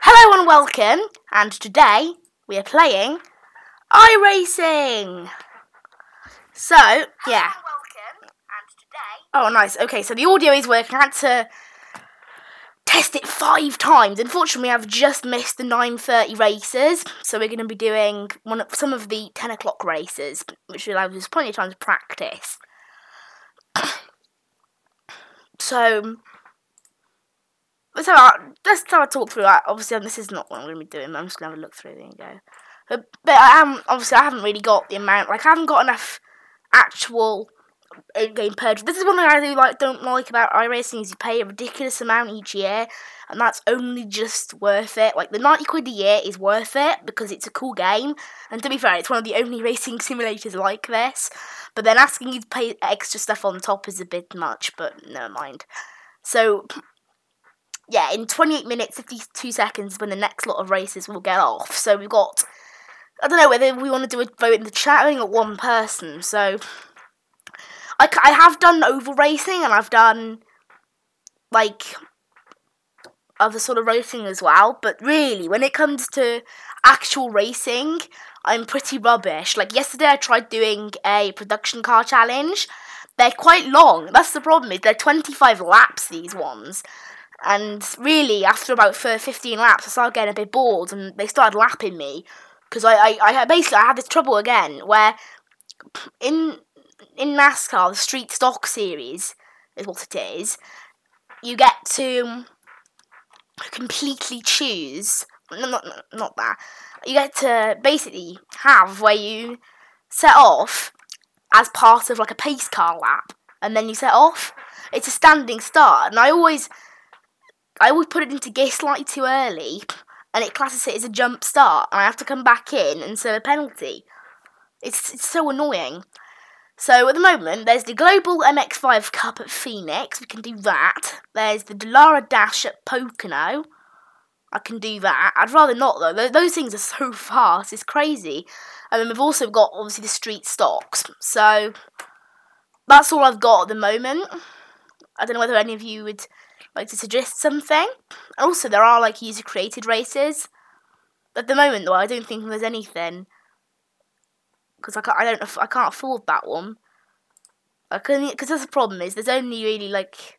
Hello and welcome, and today we are playing iRacing. So, yeah. Oh, nice. Okay, so the audio is working. I had to test it 5 times. Unfortunately, I've just missed the 9:30 races, so we're going to be doing some of the 10 o'clock races, which allows us plenty of time to practice. So, let's have a talk through that. Obviously, this is not what I'm going to be doing. I'm just going to have a look through. There you go. But I haven't really got the amount. Like, I haven't got enough actual in-game purchase. This is one thing I don't like about iRacing is you pay a ridiculous amount each year, and that's only just worth it. Like, the 90 quid a year is worth it because it's a cool game, and to be fair, it's one of the only racing simulators like this. But then asking you to pay extra stuff on top is a bit much, but never mind. So, yeah, in 28 minutes, 52 seconds when the next lot of races will get off. So we've got, I don't know whether we want to do a vote in the chat. I only got one person, so I have done oval racing, and I've done, like, other sort of racing as well, but really, when it comes to actual racing, I'm pretty rubbish. Like, yesterday I tried doing a production car challenge. They're quite long. That's the problem, is they're 25 laps, these ones. And really, after about 15 laps, I started getting a bit bored, and they started lapping me. Because I basically had this trouble again, where in NASCAR, the Street Stock Series is what it is, you get to completely choose, not that, you get to basically have where you set off as part of like a pace car lap, and then you set off. It's a standing start, and I always put it into gear slightly too early, and it classes it as a jump start, and I have to come back in and serve a penalty. It's so annoying. So at the moment, there's the Global MX-5 Cup at Phoenix. We can do that. There's the Dallara Dash at Pocono. I can do that. I'd rather not, though. Those things are so fast. It's crazy. And then we've also got, obviously, the street stocks. So that's all I've got at the moment. I don't know whether any of you would like to suggest something. Also, there are, like, user-created races. At the moment, though, I don't think there's anything. Because I can't afford that one. Because that's the problem, is there's only really, like,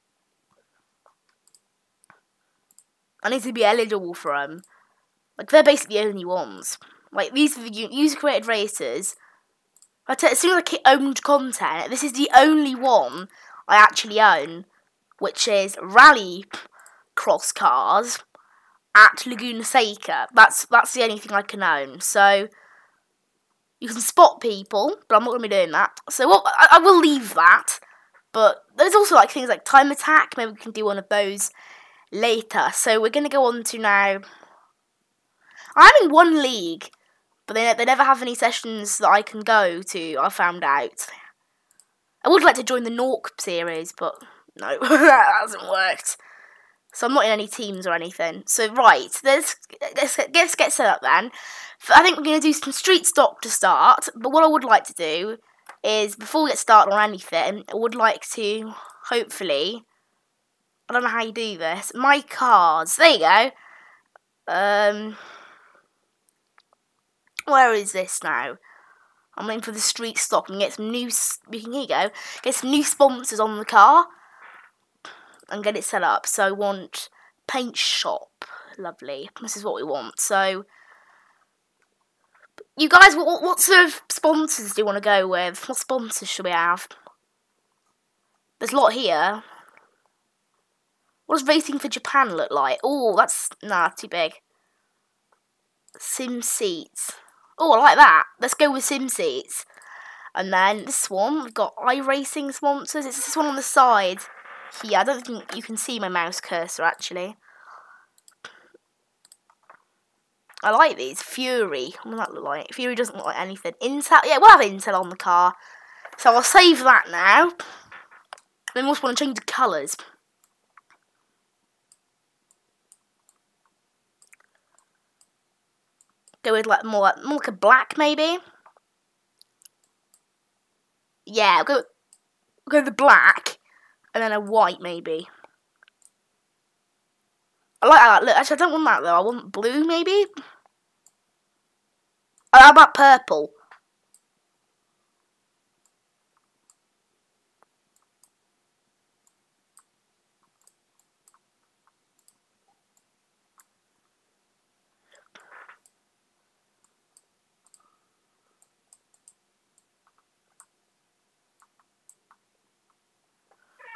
I need to be eligible for them. Like, they're basically the only ones. Like, these are the user-created races. As soon as I owned content, this is the only one I actually own, which is Rally Cross Cars at Laguna Seca. That's the only thing I can own. So you can spot people, but I'm not going to be doing that. So I will leave that. But there's also like things like Time Attack. Maybe we can do one of those later. So we're going to go on to now. I'm in one league, but they never have any sessions that I can go to, I found out. I would like to join the Nork series, but no, that hasn't worked. So I'm not in any teams or anything. So right, let's get set up then. I think we're going to do some street stock to start, but what I would like to do is, before we get started on anything, I would like to, hopefully, I don't know how you do this, my cars, there you go. Where is this now? I'm waiting for the street stock and get some new, here you go, get some new sponsors on the car and get it set up. So I want paint shop, lovely, this is what we want. So you guys, what sort of sponsors do you want to go with? What sponsors should we have? There's a lot here. What does Racing for Japan look like? Oh, that's, nah, too big. Sim Seats. Oh, I like that. Let's go with Sim Seats. And then this one, we've got iRacing sponsors. It's this one on the side here. I don't think you can see my mouse cursor, actually. I like these. Fury. What does that look like? Fury doesn't look like anything. Intel. Yeah, we'll have Intel on the car. So I'll save that now. Then we also want to change the colours. Go with like more like a black, maybe. Yeah, we'll go with the black, and then a white, maybe. I like that. Look, actually, I don't want that though. I want blue, maybe. Oh, how about purple?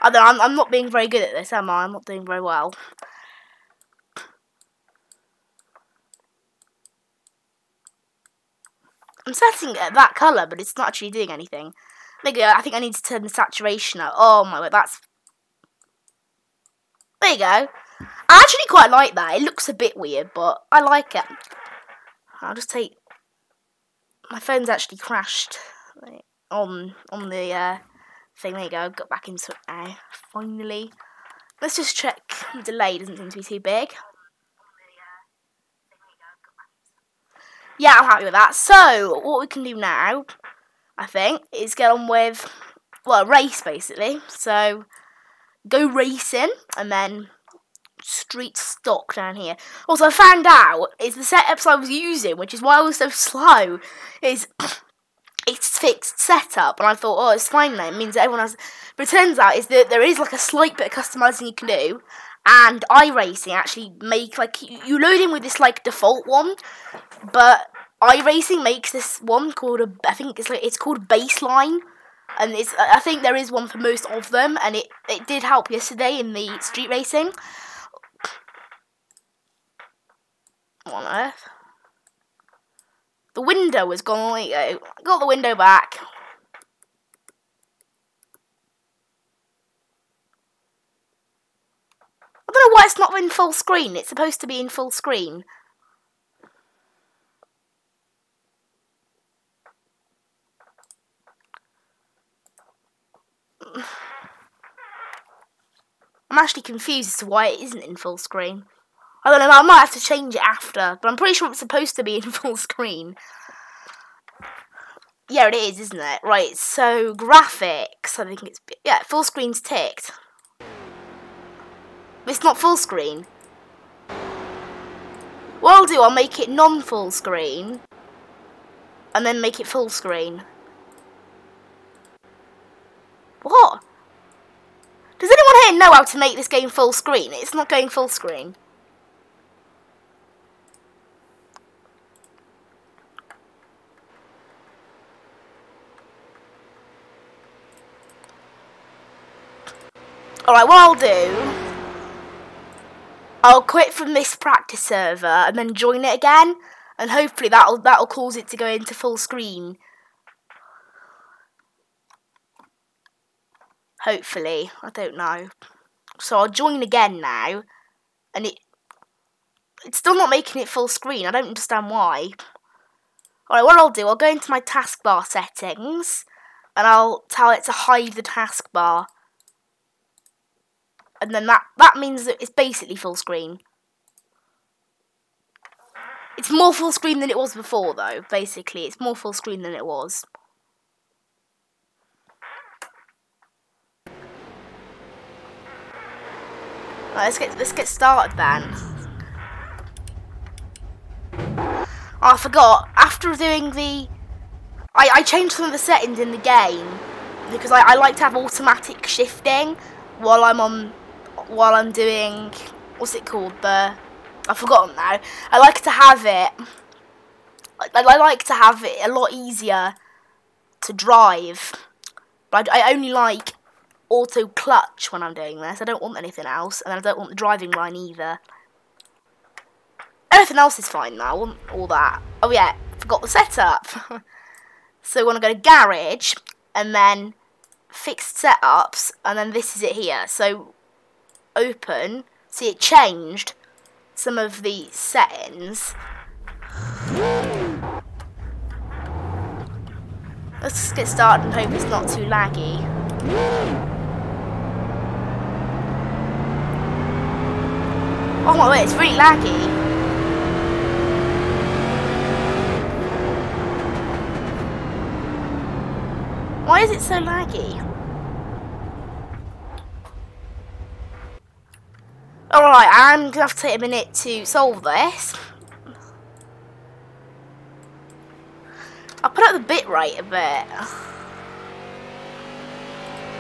I don't know, I'm not being very good at this, am I? I'm not doing very well. I'm setting it at that colour, but it's not actually doing anything. There you go. I think I need to turn the saturation up. Oh my word, that's... There you go. I actually quite like that. It looks a bit weird, but I like it. I'll just take... My phone's actually crashed on the thing. There you go. Got back into it now. Finally. Let's just check the delay. Doesn't seem to be too big. Yeah, I'm happy with that. So, what we can do now, I think, is get on with, well, a race, basically. So, go racing, and then street stock down here. Also, I found out, is the setups I was using, which is why I was so slow, is it's fixed setup. And I thought, oh, it's fine then. It means that everyone has... But it turns out is that there is, like, a slight bit of customising you can do. And iRacing actually make, like, you load in with this, like, default one. But iRacing makes this one called I think it's called Baseline, and I think there is one for most of them, and it did help yesterday in the street racing. What on earth? The window was gone. There you go. I got the window back. I don't know why it's not in full screen. It's supposed to be in full screen. I'm actually confused as to why it isn't in full screen. I don't know, I might have to change it after, but I'm pretty sure it's supposed to be in full screen. Yeah, it is, isn't it? Right, so graphics, I think it's, yeah, full screen's ticked. It's not full screen. What I'll do, I'll make it non-full screen, and then make it full screen. What? Does anyone here know how to make this game full screen? It's not going full screen. Alright, what I'll do, I'll quit from this practice server and then join it again, and hopefully that'll cause it to go into full screen. Hopefully, I don't know. So I'll join again now, and it's still not making it full screen. I don't understand why. Alright, what I'll do, I'll go into my taskbar settings, and I'll tell it to hide the taskbar. And then that means that it's basically full screen. It's more full screen than it was before, though, basically. It's more full screen than it was. Right, let's get started then. Oh, I forgot. After doing the... I changed some of the settings in the game, because I like to have automatic shifting while I'm doing, what's it called, I've forgotten now. I like to have it, I like to have it a lot easier to drive, but I only like auto clutch when I'm doing this. I don't want anything else, and I don't want the driving line either. Everything else is fine now, I want all that. Oh yeah, forgot the setup. So we want to go to garage, and then fixed setups, and then this is it here. So open, see it changed some of the settings. Let's just get started and hope it's not too laggy. Oh my word, it's really laggy. Why is it so laggy? Alright, I'm going to have to take a minute to solve this. I'll put up the bit rate a bit.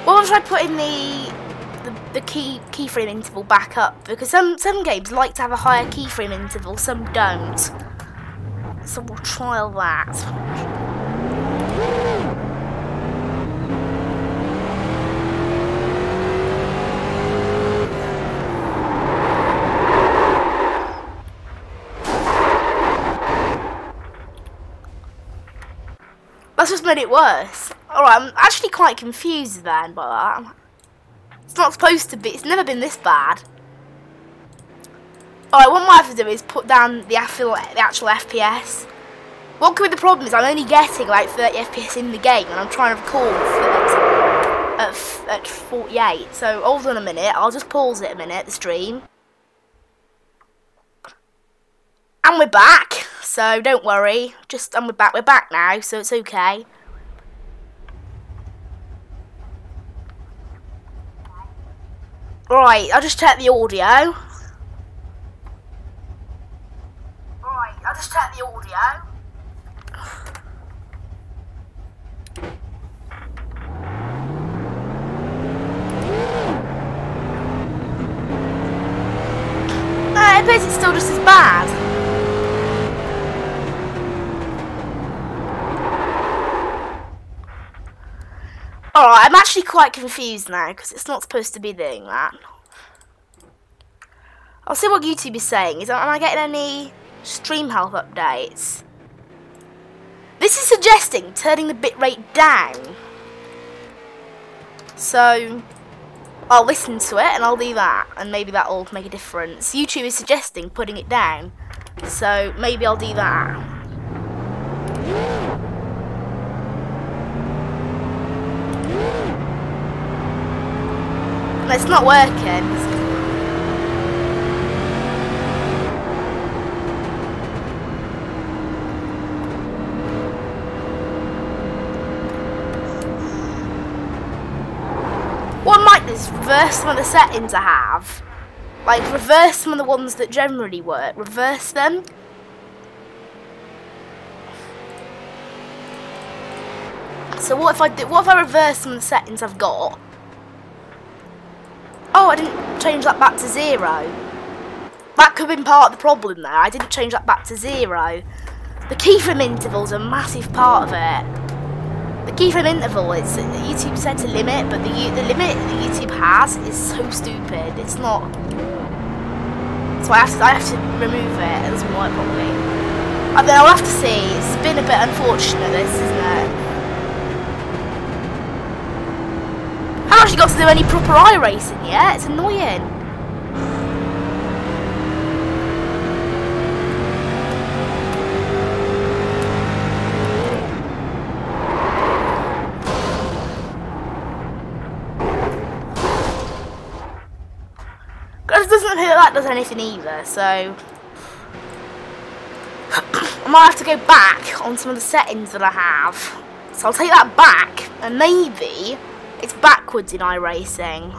What if I put in the keyframe interval back up? Because some games like to have a higher keyframe interval, some don't. So we'll trial that. That's just made it worse. Alright, I'm actually quite confused then by that. It's not supposed to be, it's never been this bad. Alright, what I might have to do is put down the actual FPS. What could be the problem is I'm only getting like 30 FPS in the game and I'm trying to record at 48. So hold on a minute, I'll just pause it a minute, the stream. And we're back, so don't worry. We're back now, so it's okay. Right, I'll just check the audio. I bet it's still just as bad. Alright, I'm actually quite confused now because it's not supposed to be doing that. I'll see what YouTube is saying. Am I getting any stream health updates? This is suggesting turning the bitrate down. So I'll listen to it and I'll do that, and maybe that'll make a difference. YouTube is suggesting putting it down, so maybe I'll do that. It's not working. What I might do is reverse some of the settings I have. Like reverse some of the ones that generally work. Reverse them. So what if I reverse some of the settings I've got? Oh, I didn't change that back to 0. That could have been part of the problem there. I didn't change that back to 0. The keyframe interval is a massive part of it. The keyframe interval is YouTube said to limit, but the limit that YouTube has is so stupid. It's not. So I have to remove it. It doesn't work properly. And then I'll have to see. It's been a bit unfortunate, this, isn't it? I haven't actually got to do any proper iRacing yet. It's annoying. It doesn't appear that does anything either, so I might have to go back on some of the settings that I have. So I'll take that back, and maybe it's backwards in iRacing.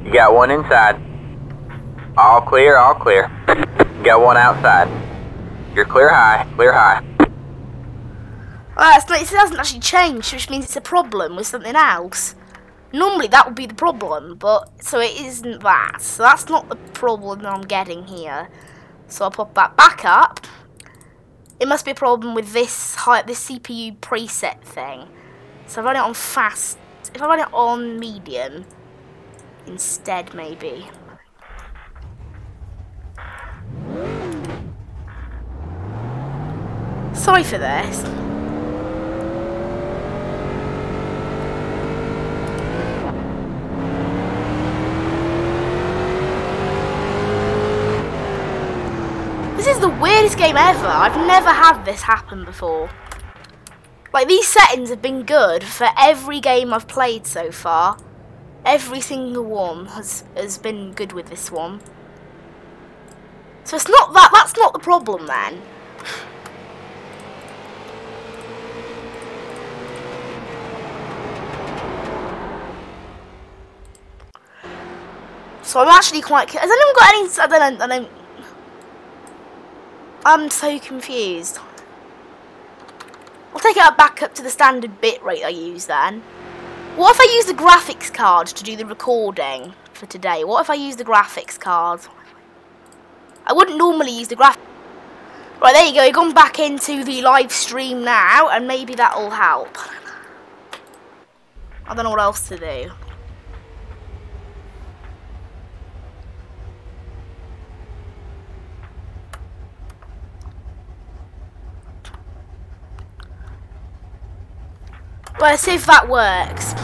You got one inside. All clear, all clear. You got one outside. You're clear high, clear high. It hasn't actually changed, which means it's a problem with something else. Normally that would be the problem, but so it isn't that. So that's not the problem that I'm getting here. So I'll pop that back up. It must be a problem with this CPU preset thing. So I run it on fast. If I run it on medium instead, maybe. Sorry for this. This is the weirdest game ever. I've never had this happen before. Like, these settings have been good for every game I've played so far. Every single one has been good with this one. So it's not that. That's not the problem then. So I'm actually quite... Has anyone got any... I don't... I'm so confused. I'll take it back up to the standard bitrate I use then. What if I use the graphics card to do the recording for today? What if I use the graphics card? I wouldn't normally use the graphics. Right, there you go. You've gone back into the live stream now, and maybe that'll help. I don't know what else to do. Well, let's see if that works.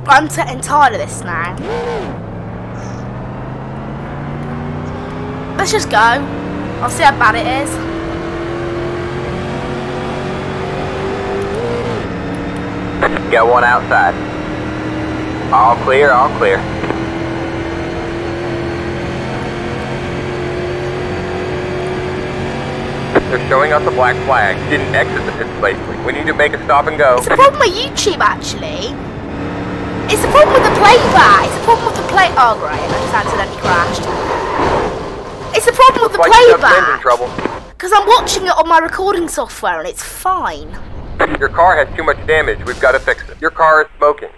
I'm getting tired of this now. Let's just go. I'll see how bad it is. Got one outside. All clear, all clear. They're showing us a black flag. Didn't exit the pit safely. We need to make a stop and go. It's a problem with YouTube, actually. It's a problem with the playback. It's a problem with the play. Oh, right. I just accidentally crashed. It's a problem with the playback. Because I'm watching it on my recording software and it's fine. Your car has too much damage. We've got to fix it. Your car is smoking.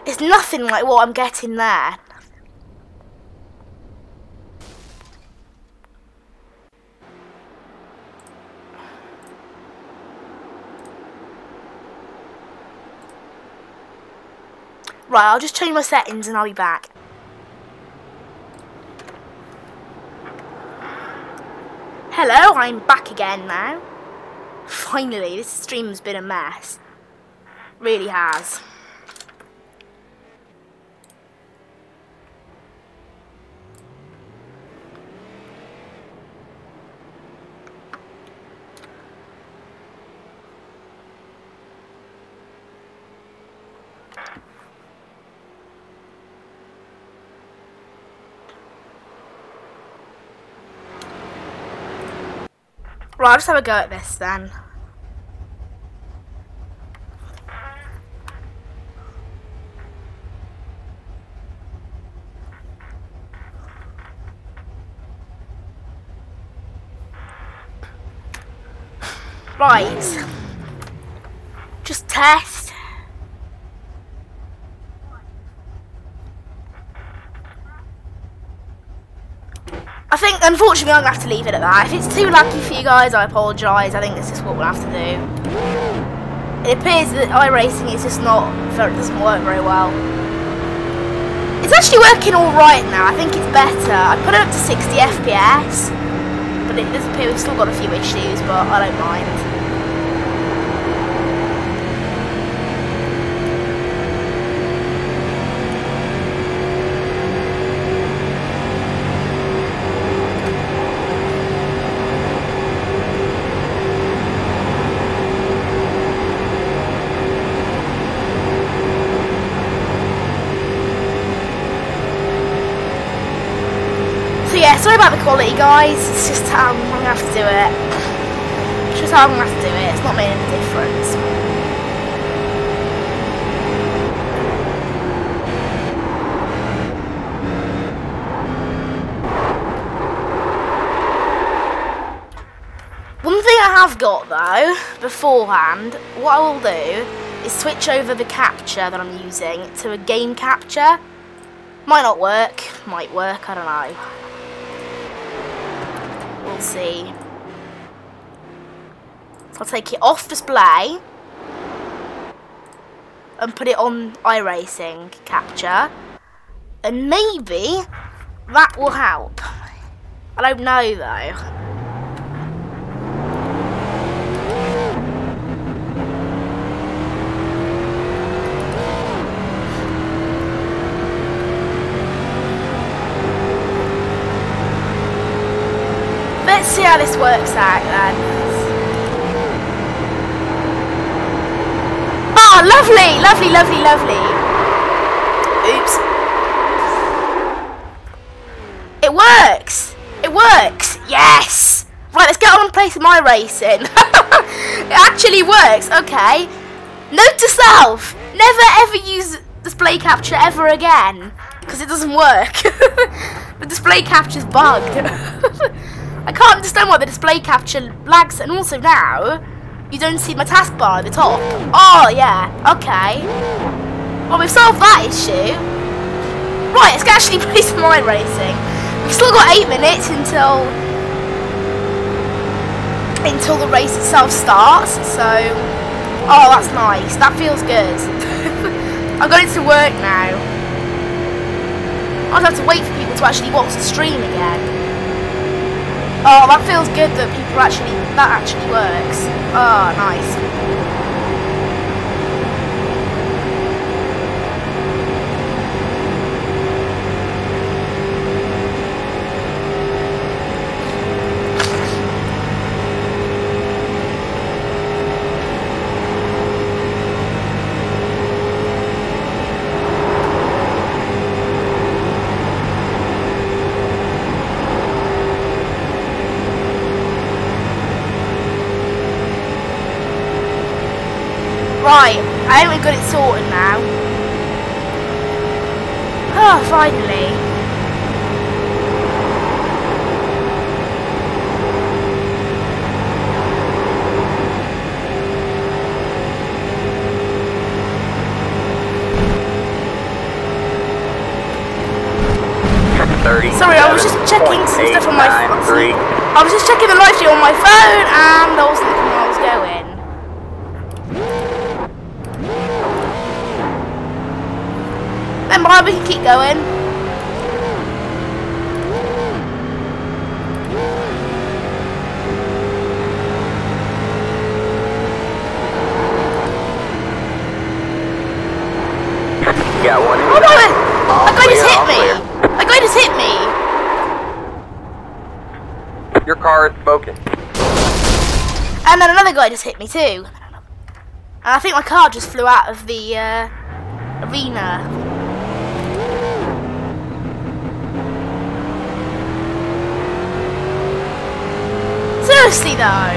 It's nothing like what I'm getting there. Right, I'll just change my settings and I'll be back. Hello, I'm back again now. Finally, this stream's been a mess. Really has. Right, I'll just have a go at this then. Right. Just test. I think, unfortunately, I'm going to have to leave it at that. If it's too laggy for you guys, I apologise. I think this is what we'll have to do. It appears that iRacing is just not, it doesn't work very well. It's actually working alright now. I think it's better. I put it up to 60 FPS, but it does appear we've still got a few issues, but I don't mind. Yeah, sorry about the quality, guys. It's just how I'm going to have to do it. It's just how I'm going to have to do it. It's not making any difference. One thing I have got, though, beforehand, what I will do is switch over the capture that I'm using to a game capture. Might not work, might work, I don't know. We'll see. So I'll take it off display and put it on iRacing capture, and maybe that will help. I don't know though. Let's see how this works out then. Oh, lovely, lovely, lovely, lovely. Oops. It works. It works. Yes. Right, let's get on and play some iRacing. It actually works. Okay. Note to self: never ever use display capture ever again, because it doesn't work. The display capture's bugged. I can't understand why the display capture lags, and also now you don't see my taskbar at the top. Oh yeah, okay. Well, we've solved that issue. Right, let's actually play some iRacing. We've still got 8 minutes until the race itself starts, so oh, that's nice. That feels good. I'm going to work now. I'll have to wait for people to actually watch the stream again. Oh, that feels good that that actually works. Oh, nice. Right, I think we've got it sorted now. Oh, finally. Sorry, I was just checking some stuff on my phone. I was just checking the live stream on my phone, and I wasn't looking where I was going. We can keep going. Got one. Oh no! That guy just hit me! That guy just hit me! Your car is smoking. And then another guy just hit me too. And I think my car just flew out of the arena. Seriously though.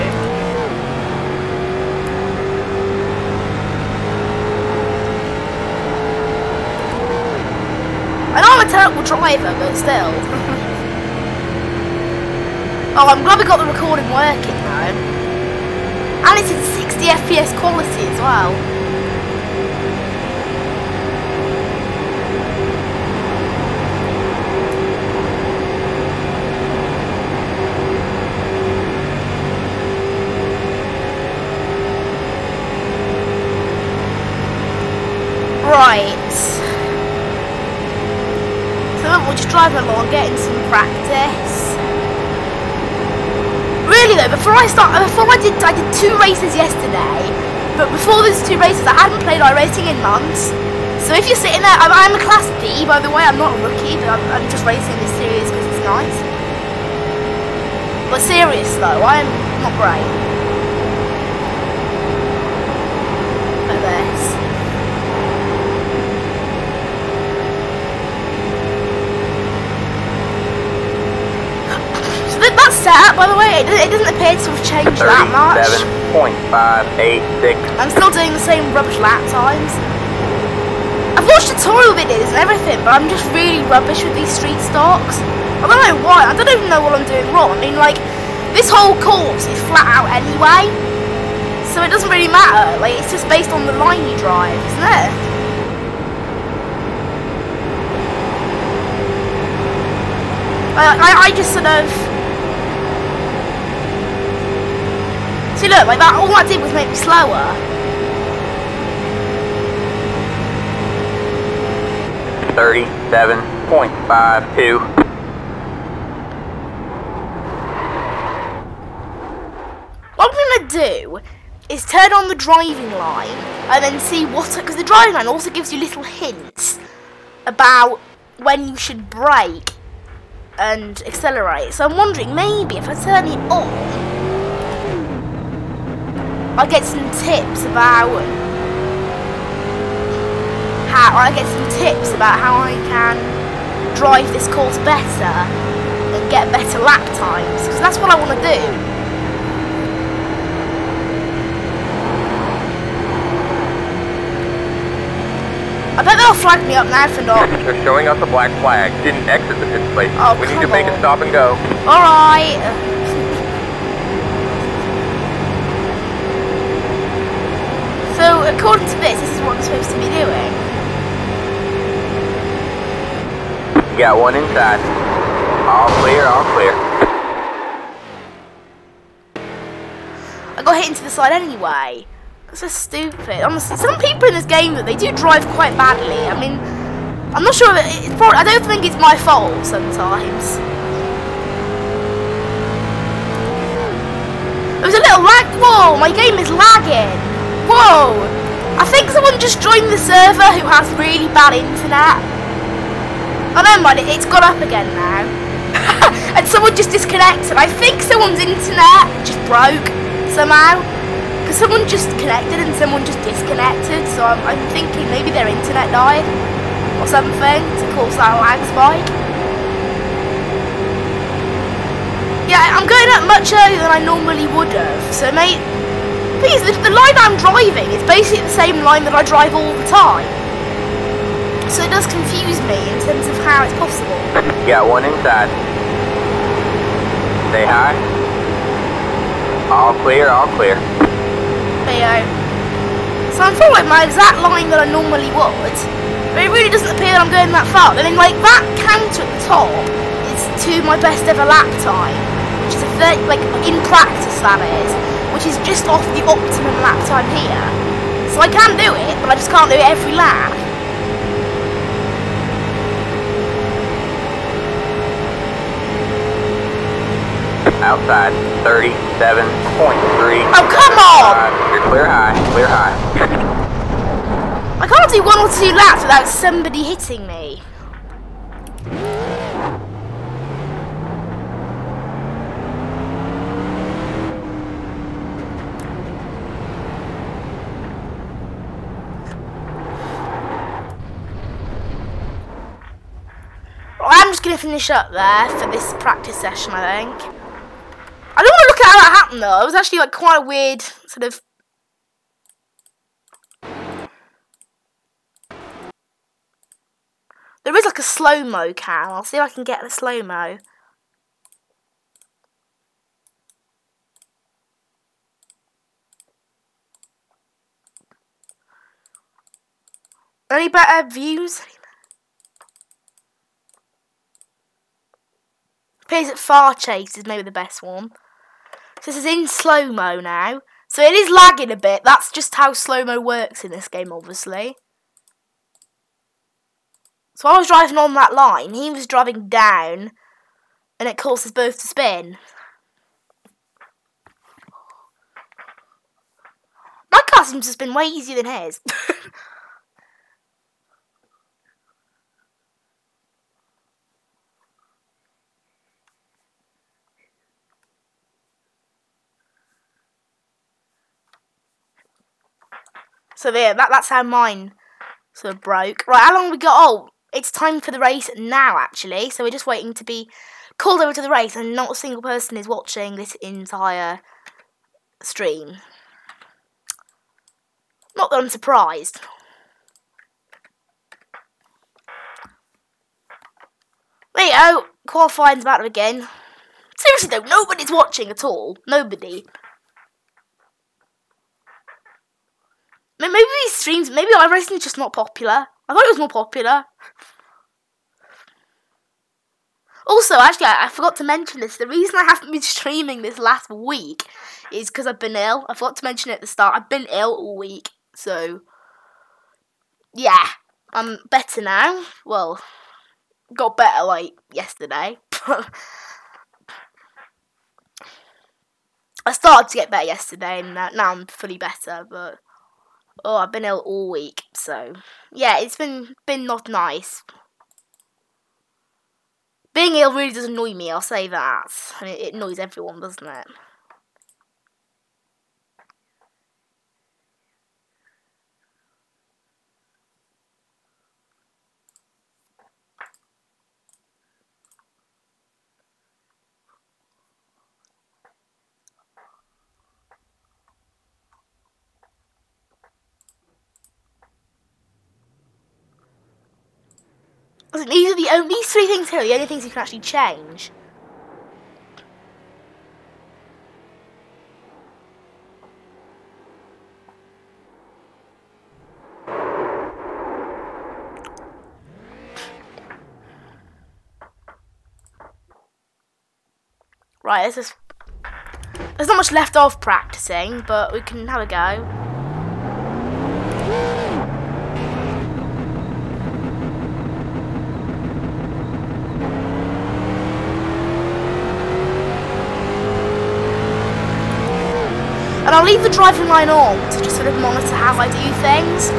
I know I'm a terrible driver, but still. Oh, I'm glad we got the recording working though. And it's in 60 FPS quality as well. Right, so we'll just drive along, getting some practice. Really though, I did 2 races yesterday, but before those 2 races I hadn't played iRacing in months. So if you're sitting there, I'm a Class D by the way, I'm not a rookie, but I'm just racing this series because it's nice. But serious though, I'm not great at this. That's set, by the way, it doesn't appear to have changed that much. 37.586. I'm still doing the same rubbish lap times. I've watched tutorial videos and everything, but I'm just really rubbish with these street stocks. I don't know why, I don't even know what I'm doing wrong. I mean, like, this whole course is flat out anyway, so it doesn't really matter. Like, it's just based on the line you drive, isn't it? I just sort of... See, look, like that, all that did was make me slower. .52. What I'm going to do is turn on the driving line and then see what... Because the driving line also gives you little hints about when you should brake and accelerate. So I'm wondering, maybe if I turn it on, I get some tips about how I can drive this course better and get better lap times, because that's what I want to do. I bet they'll flag me up now for not. They're showing us a black flag. Didn't exit the pit place. Oh, we need to make a stop and go. Alright. So, according to this is what I'm supposed to be doing. You got one inside. All clear, all clear. I got hit into the side anyway. That's so stupid. Honestly, some people in this game, that they do drive quite badly. I mean, I'm not sure if it's probably, I don't think it's my fault sometimes. There was a little lag. Whoa, my game is lagging. Whoa, I think someone just joined the server who has really bad internet. Oh, never mind, it's gone up again now. And someone just disconnected. I think someone's internet just broke somehow. Because someone just connected and someone just disconnected. So I'm thinking maybe their internet died or something to cause that lag spike. Yeah, I'm going up much earlier than I normally would have. So mate, please, the line I'm driving is basically the same line that I drive all the time. So it does confuse me in terms of how it's possible. Got one inside. Say hi. All clear, all clear. There you go. So I'm following my exact line that I normally would, but it really doesn't appear that I'm going that far. I mean, like, that counter at the top is to my best ever lap time, which is in practice that is, which is just off the optimum lap time here. So I can do it, but I just can't do it every lap. Outside, 37.3. Oh, come on! You're clear high, clear high. I can't do 1 or 2 laps without somebody hitting me. Well, I'm just going to finish up there for this practice session, I think. I don't want to look at how that happened though. It was actually like quite a weird sort of. There is like a slow-mo cam. I'll see if I can get the slow-mo. Any better views? Appears that Far Chase is maybe the best one. So this is in slow-mo now. So it is lagging a bit. That's just how slow-mo works in this game, obviously. So I was driving on that line. He was driving down. And it causes both to spin. My car seems to spin way easier than his. So there, that's how mine sort of broke. Right, how long have we got? Oh, it's time for the race now, actually. So we're just waiting to be called over to the race, and not a single person is watching this entire stream. Not that I'm surprised. There you go, qualifying's about to begin. Seriously though, nobody's watching at all. Nobody. Maybe these streams, maybe iRacing is just not popular. I thought it was more popular. Also, actually, I forgot to mention this. The reason I haven't been streaming this last week is because I've been ill. I forgot to mention it at the start. I've been ill all week. So, yeah. I'm better now. Well, got better, like, yesterday. I started to get better yesterday, and now I'm fully better, but... Oh, I've been ill all week, so... Yeah, it's been not nice. Being ill really does annoy me, I'll say that. And it annoys everyone, doesn't it? These three things here are the only things you can actually change. Right, there's not much left of practicing, but we can have a go. And I'll leave the driving line on to just sort of monitor how I do things.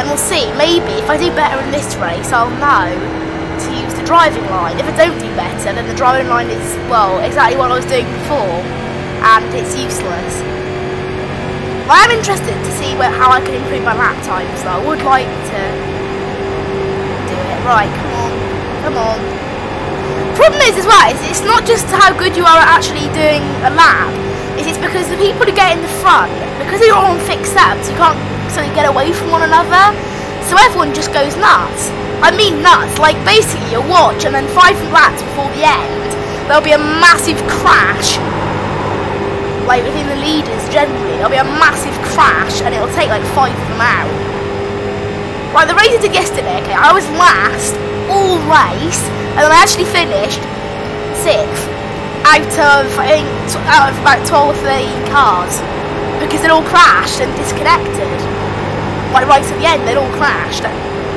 And we'll see, maybe if I do better in this race, I'll know to use the driving line. If I don't do better, then the driving line is, well, exactly what I was doing before, and it's useless. But I am interested to see how I can improve my lap time, so I would like to do it. Right, come on. Problem is as well, it's not just how good you are at actually doing a lap. It's because the people who get in the front, because they're all on fixed setups, you can't sort of get away from one another, so everyone just goes nuts. I mean nuts, like basically you'll watch and then 5 laps before the end, there'll be a massive crash, like within the leaders generally, there'll be a massive crash and it'll take like 5 of them out. Right, the race I did yesterday, okay, I was last all race, and then I actually finished 6th. Out of about 12 or 13 cars, because they'd all crashed and disconnected. Like right at the end, they'd all crashed.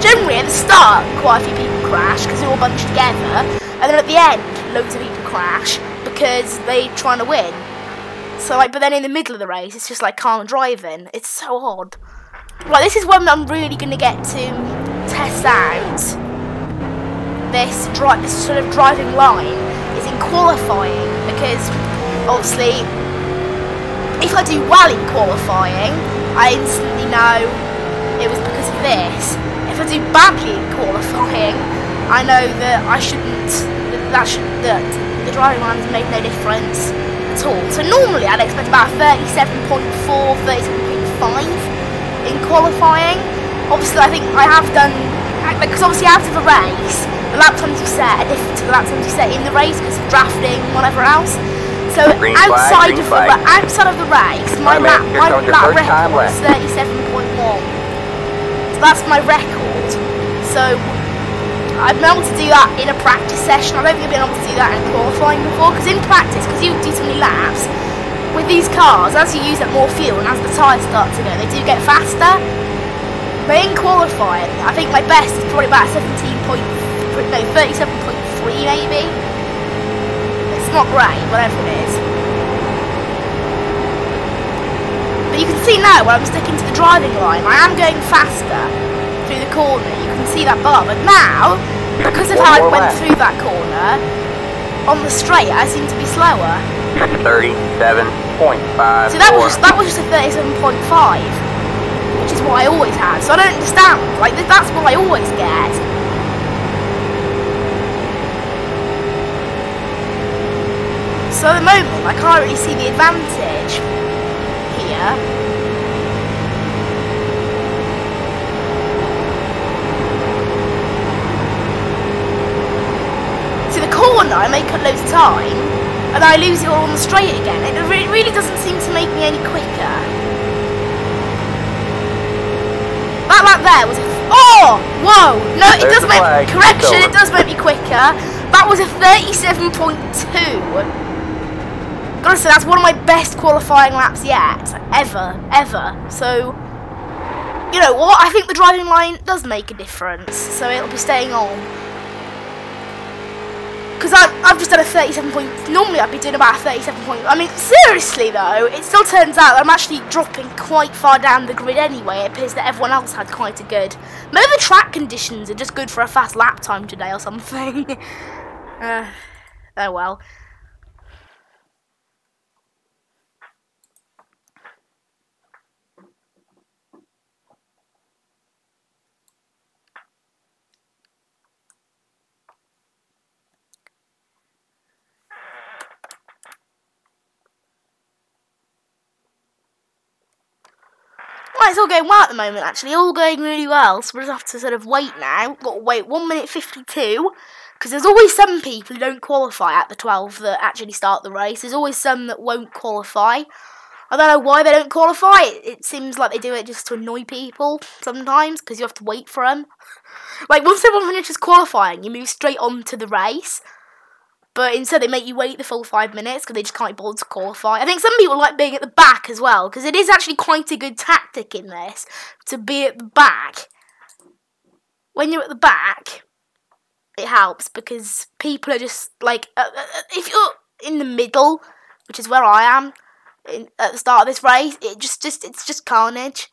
Generally at the start, quite a few people crash because they're all bunched together, and then at the end, loads of people crash because they're trying to win. So like, but then in the middle of the race, it's just like calm driving. It's so odd. Right, this is one that I'm really going to get to test out. This sort of driving line is in qualifying, because obviously if I do well in qualifying, I instantly know it was because of this. If I do badly in qualifying, I know that that the driving line has made no difference at all. So normally I'd expect about 37.4, 37.5 in qualifying. Obviously I think I have done, because obviously after the race, the lap times you set are different to the lap times you set in the race because of drafting and whatever else. So outside of the race, my lap record was 37.1. So that's my record. So I've been able to do that in a practice session. I don't think I've been able to do that in qualifying before, because in practice, because you do so many laps with these cars, as you use up more fuel and as the tyres start to go, they do get faster. But in qualifying, I think my best is probably about 37.3 maybe. It's not great, whatever it is. But you can see now where I'm sticking to the driving line, I am going faster through the corner. You can see that bar. But now, because of how I went through that corner, on the straight I seem to be slower. 37.5. So that was just a 37.5. Which is what I always had, so I don't understand. Like, that's what I always get. So at the moment, I can't really see the advantage here. So the corner, I make up loads of time, and I lose it all on the straight again. It really doesn't seem to make me any quicker. That lap there was whoa! No, it does make correction. It does make me quicker. That was a 37.2. Gotta say, that's one of my best qualifying laps yet, ever. So, you know what? I think the driving line does make a difference. So it'll be staying on. Because I've just done a 37 point. Normally I'd be doing about a 37 point. I mean, seriously though, it still turns out that I'm actually dropping quite far down the grid anyway. It appears that everyone else had quite a good. Maybe the track conditions are just good for a fast lap time today or something. Oh well. Right, it's all going well at the moment, actually. All going really well. So we'll just have to sort of wait now. Got to wait 1 minute 52. Because there's always some people who don't qualify at the 12 that actually start the race. There's always some that won't qualify. I don't know why they don't qualify. It seems like they do it just to annoy people sometimes. Because you have to wait for them. Like, once everyone finishes qualifying, you move straight on to the race. But instead they make you wait the full 5 minutes because they just can't be bothered to qualify. I think some people like being at the back as well, because it is actually quite a good tactic in this to be at the back. When you're at the back, it helps because people are just like, if you're in the middle, which is where I am at the start of this race, it's just carnage.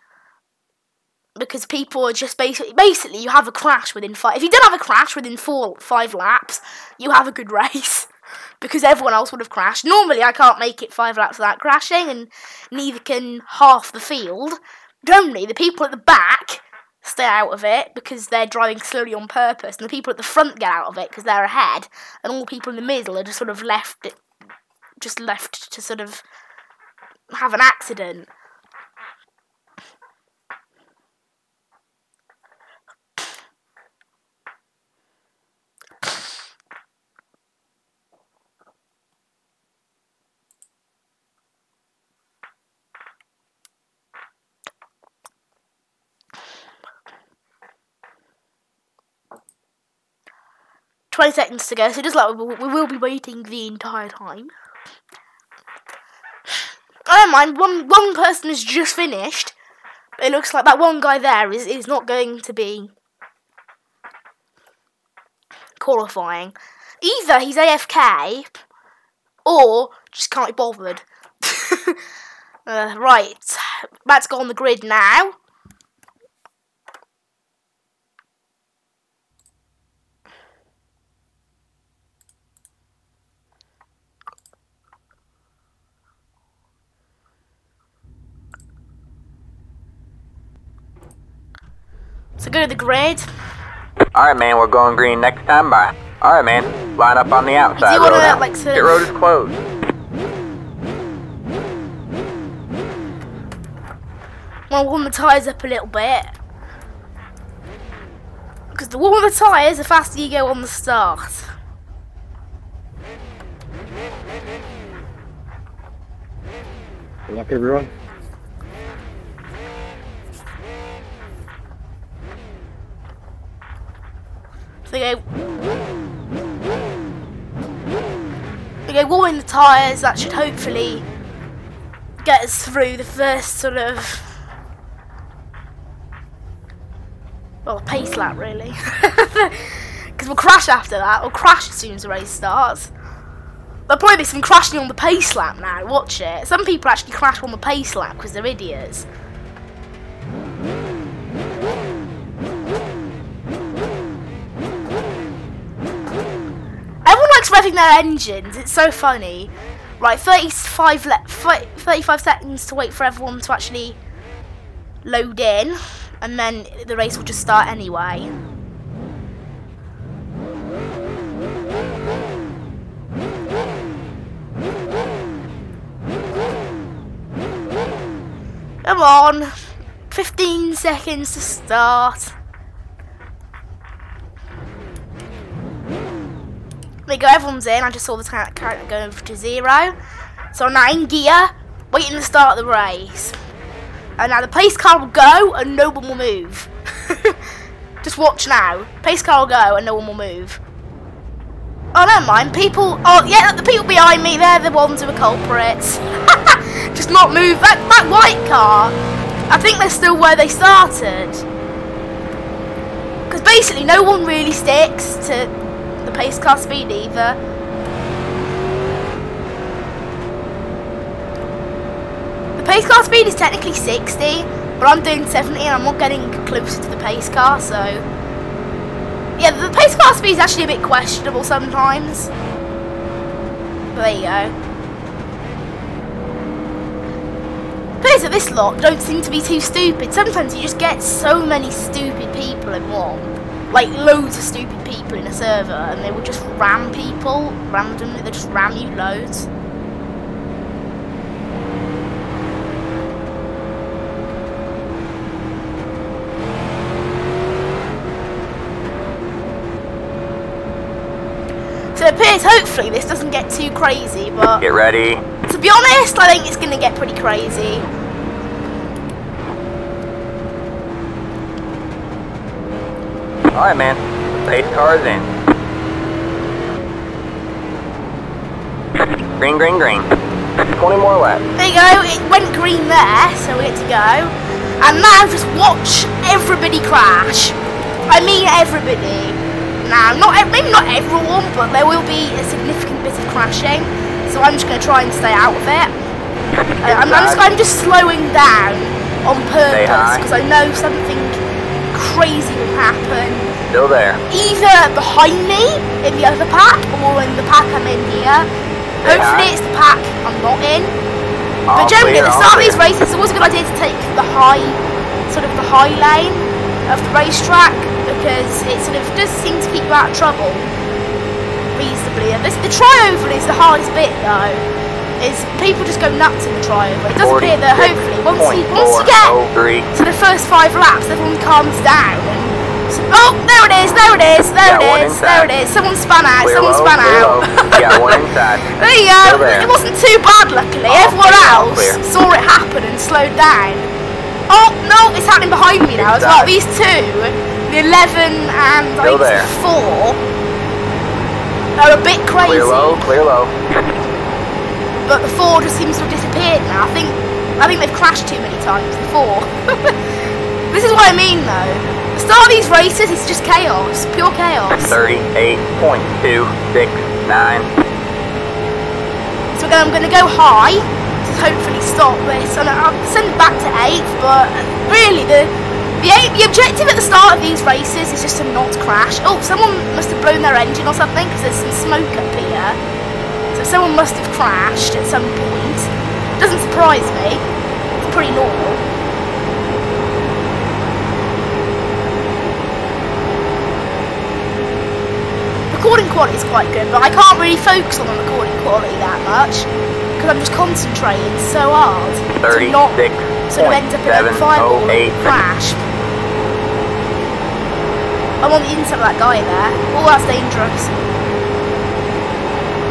Because people are just basically you have a crash within 5. If you don't have a crash within 5 laps, you have a good race. Because everyone else would have crashed. Normally I can't make it 5 laps without crashing, and neither can half the field. Generally, the people at the back stay out of it because they're driving slowly on purpose, and the people at the front get out of it because they're ahead, and all the people in the middle are just sort of left to sort of have an accident. 20 seconds to go, so just like we will be waiting the entire time. I don't mind, one person has just finished. It looks like that one guy there is not going to be qualifying. Either he's AFK, or just can't be bothered. Right, let's go on the grid now. So go to the grid. Alright, man, we're going green next time. Bye. Alright, man, line up on the outside road now. Like, Pit road is closed. I'll warm the tyres up a little bit. Because the warmer the tyres, the faster you go on the start. Good luck, everyone. So we go warming the tyres. That should hopefully get us through the first sort of, well, pace lap really. Because we'll crash after that. We'll crash as soon as the race starts. There'll probably be some crashing on the pace lap now. Watch it. Some people actually crash on the pace lap because they're idiots. Everyone likes revving their engines. It's so funny. Right, 35 seconds to wait for everyone to actually load in, and then the race will just start anyway. Come on, 15 seconds to start. There you go, everyone's in. I just saw the counter go over to 0. So I'm now in gear, waiting to start the race. And now the pace car will go and no one will move. Just watch now. Pace car will go and no one will move. Oh, never mind. People, oh yeah, the people behind me, they're the ones who are culprits. Just not move. That white car, I think they're still where they started. Because basically no one really sticks to the pace car speed either. The pace car speed is technically 60, but I'm doing 70 and I'm not getting closer to the pace car, so yeah, Yeah, the pace car speed is actually a bit questionable sometimes. But there you go. Players at this lot don't seem to be too stupid. Sometimes you just get so many stupid people in one. Like loads of stupid people in a server, and they will just ram people randomly. They just ram you loads. So it appears, hopefully, this doesn't get too crazy, but... Get ready. To be honest, I think it's going to get pretty crazy. Alright, man. Pace car's in. Green, green, green. 20 more laps. There you go, it went green there, so we get to go. And now just watch everybody crash. I mean everybody. Now, maybe not everyone, but there will be a significant bit of crashing. So I'm just going to try and stay out of it. I'm just slowing down on purpose because I know something crazy will happen. Still there. Either behind me in the other pack or in the pack I'm in here. Hopefully it's the pack I'm not in. But generally at the start of these races it's always a good idea to take the high lane of the racetrack because it sort of does seem to keep you out of trouble reasonably. And the tri-oval is the hardest bit though. Is people just go nuts in the tri-oval. It does appear that hopefully once you get to the first 5 laps everyone calms down and oh, there it is, there it is, there it is, there it is. Someone spun out, someone spun out. Yeah, one inside. There you go. It wasn't too bad, luckily. Everyone else saw it happen and slowed down. Oh, no, it's happening behind me now as well. These two, the 11 and I think it's 4, are a bit crazy. Clear low, clear low. But the 4 just seems to have disappeared now. I think they've crashed too many times, the 4. This is what I mean, though. The start of these races is just chaos, pure chaos. 38.269. So I'm going to go high to hopefully stop this, and I'll send it back to 8th. But really, the objective at the start of these races is just to not crash. Oh, someone must have blown their engine or something because there's some smoke up here. So someone must have crashed at some point. Doesn't surprise me. It's pretty normal. Recording quality is quite good, but I can't really focus on the recording quality that much because I'm just concentrating so hard to not sort of end up in a fireball crash. I'm on the inside of that guy there. Oh, that's dangerous.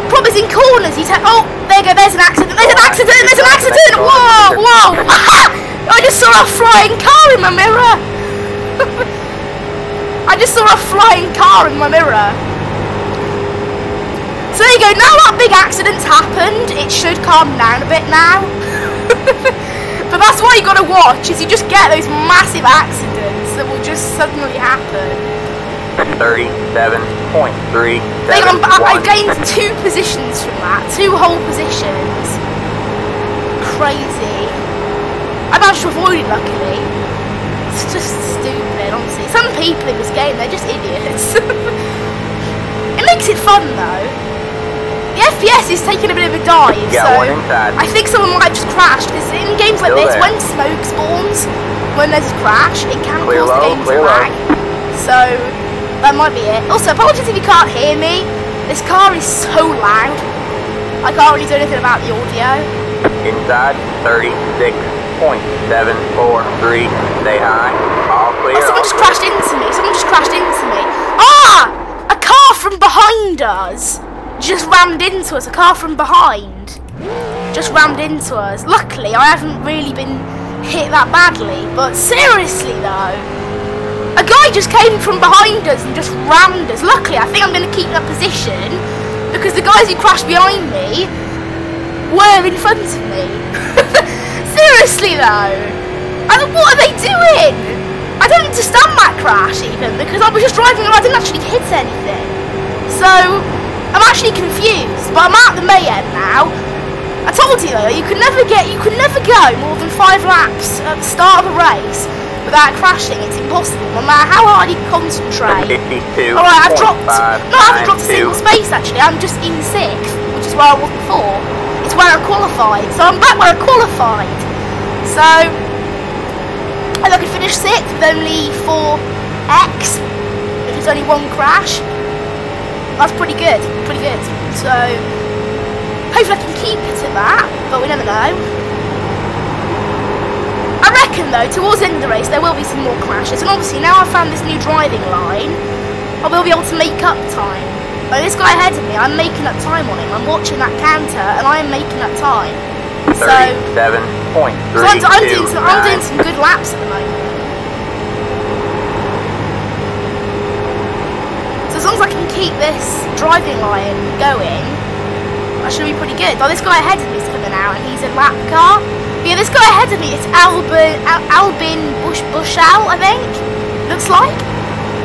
Problem is in corners, you take. Oh, there you go. There's an accident. There's an accident. There's an accident. Whoa, whoa! I just saw a flying car in my mirror. I just saw a flying car in my mirror. So there you go, now that big accident's happened, it should calm down a bit now. But that's why you gotta watch, is you just get those massive accidents that will just suddenly happen. 37.3. I gained 2 positions from that, 2 whole positions. Crazy. I managed to avoid it luckily. It's just stupid, honestly. Some people in this game, they're just idiots. It makes it fun though. The FPS is taking a bit of a dive, so I think someone might have just crashed, because in games like this, when smoke spawns, when there's a crash, it can cause the game to lag. So, that might be it. Also, apologies if you can't hear me. This car is so loud. I can't really do anything about the audio. Inside, 36.743. Stay high. All clear. Oh, someone just crashed into me. Someone just crashed into me. Ah! A car from behind us just rammed into us. A car from behind just rammed into us. Luckily, I haven't really been hit that badly. But seriously, though, a guy just came from behind us and just rammed us. Luckily, I think I'm going to keep that position because the guys who crashed behind me were in front of me. Seriously, though, what are they doing? I don't understand that crash even because I was just driving and I didn't actually hit anything. So I'm actually confused, but I'm out the mayhem now. I told you though, you could never go more than 5 laps at the start of a race without crashing. It's impossible, no matter how hard you concentrate. 52. Alright, I've dropped. No, I haven't dropped a 592. single space actually. I'm just in 6th, which is where I was before. It's where I qualified, so I'm back where I qualified. So, and I could finish 6th with only 4x, which is only 1 crash. That's pretty good, pretty good. So, hopefully I can keep it at that, but we never know. I reckon though, towards the end of the race, there will be some more crashes, and obviously now I've found this new driving line, I will be able to make up time. Like this guy ahead of me, I'm making up time on him. I'm watching that canter, and I am making up time. So, 37.329. I'm doing some good laps at the moment. So as long as I can keep this driving line going, I should be pretty good. Well, this guy ahead of me is coming out, and he's a lap car. But yeah, this guy ahead of me is Albin Bushell, I think. Looks like.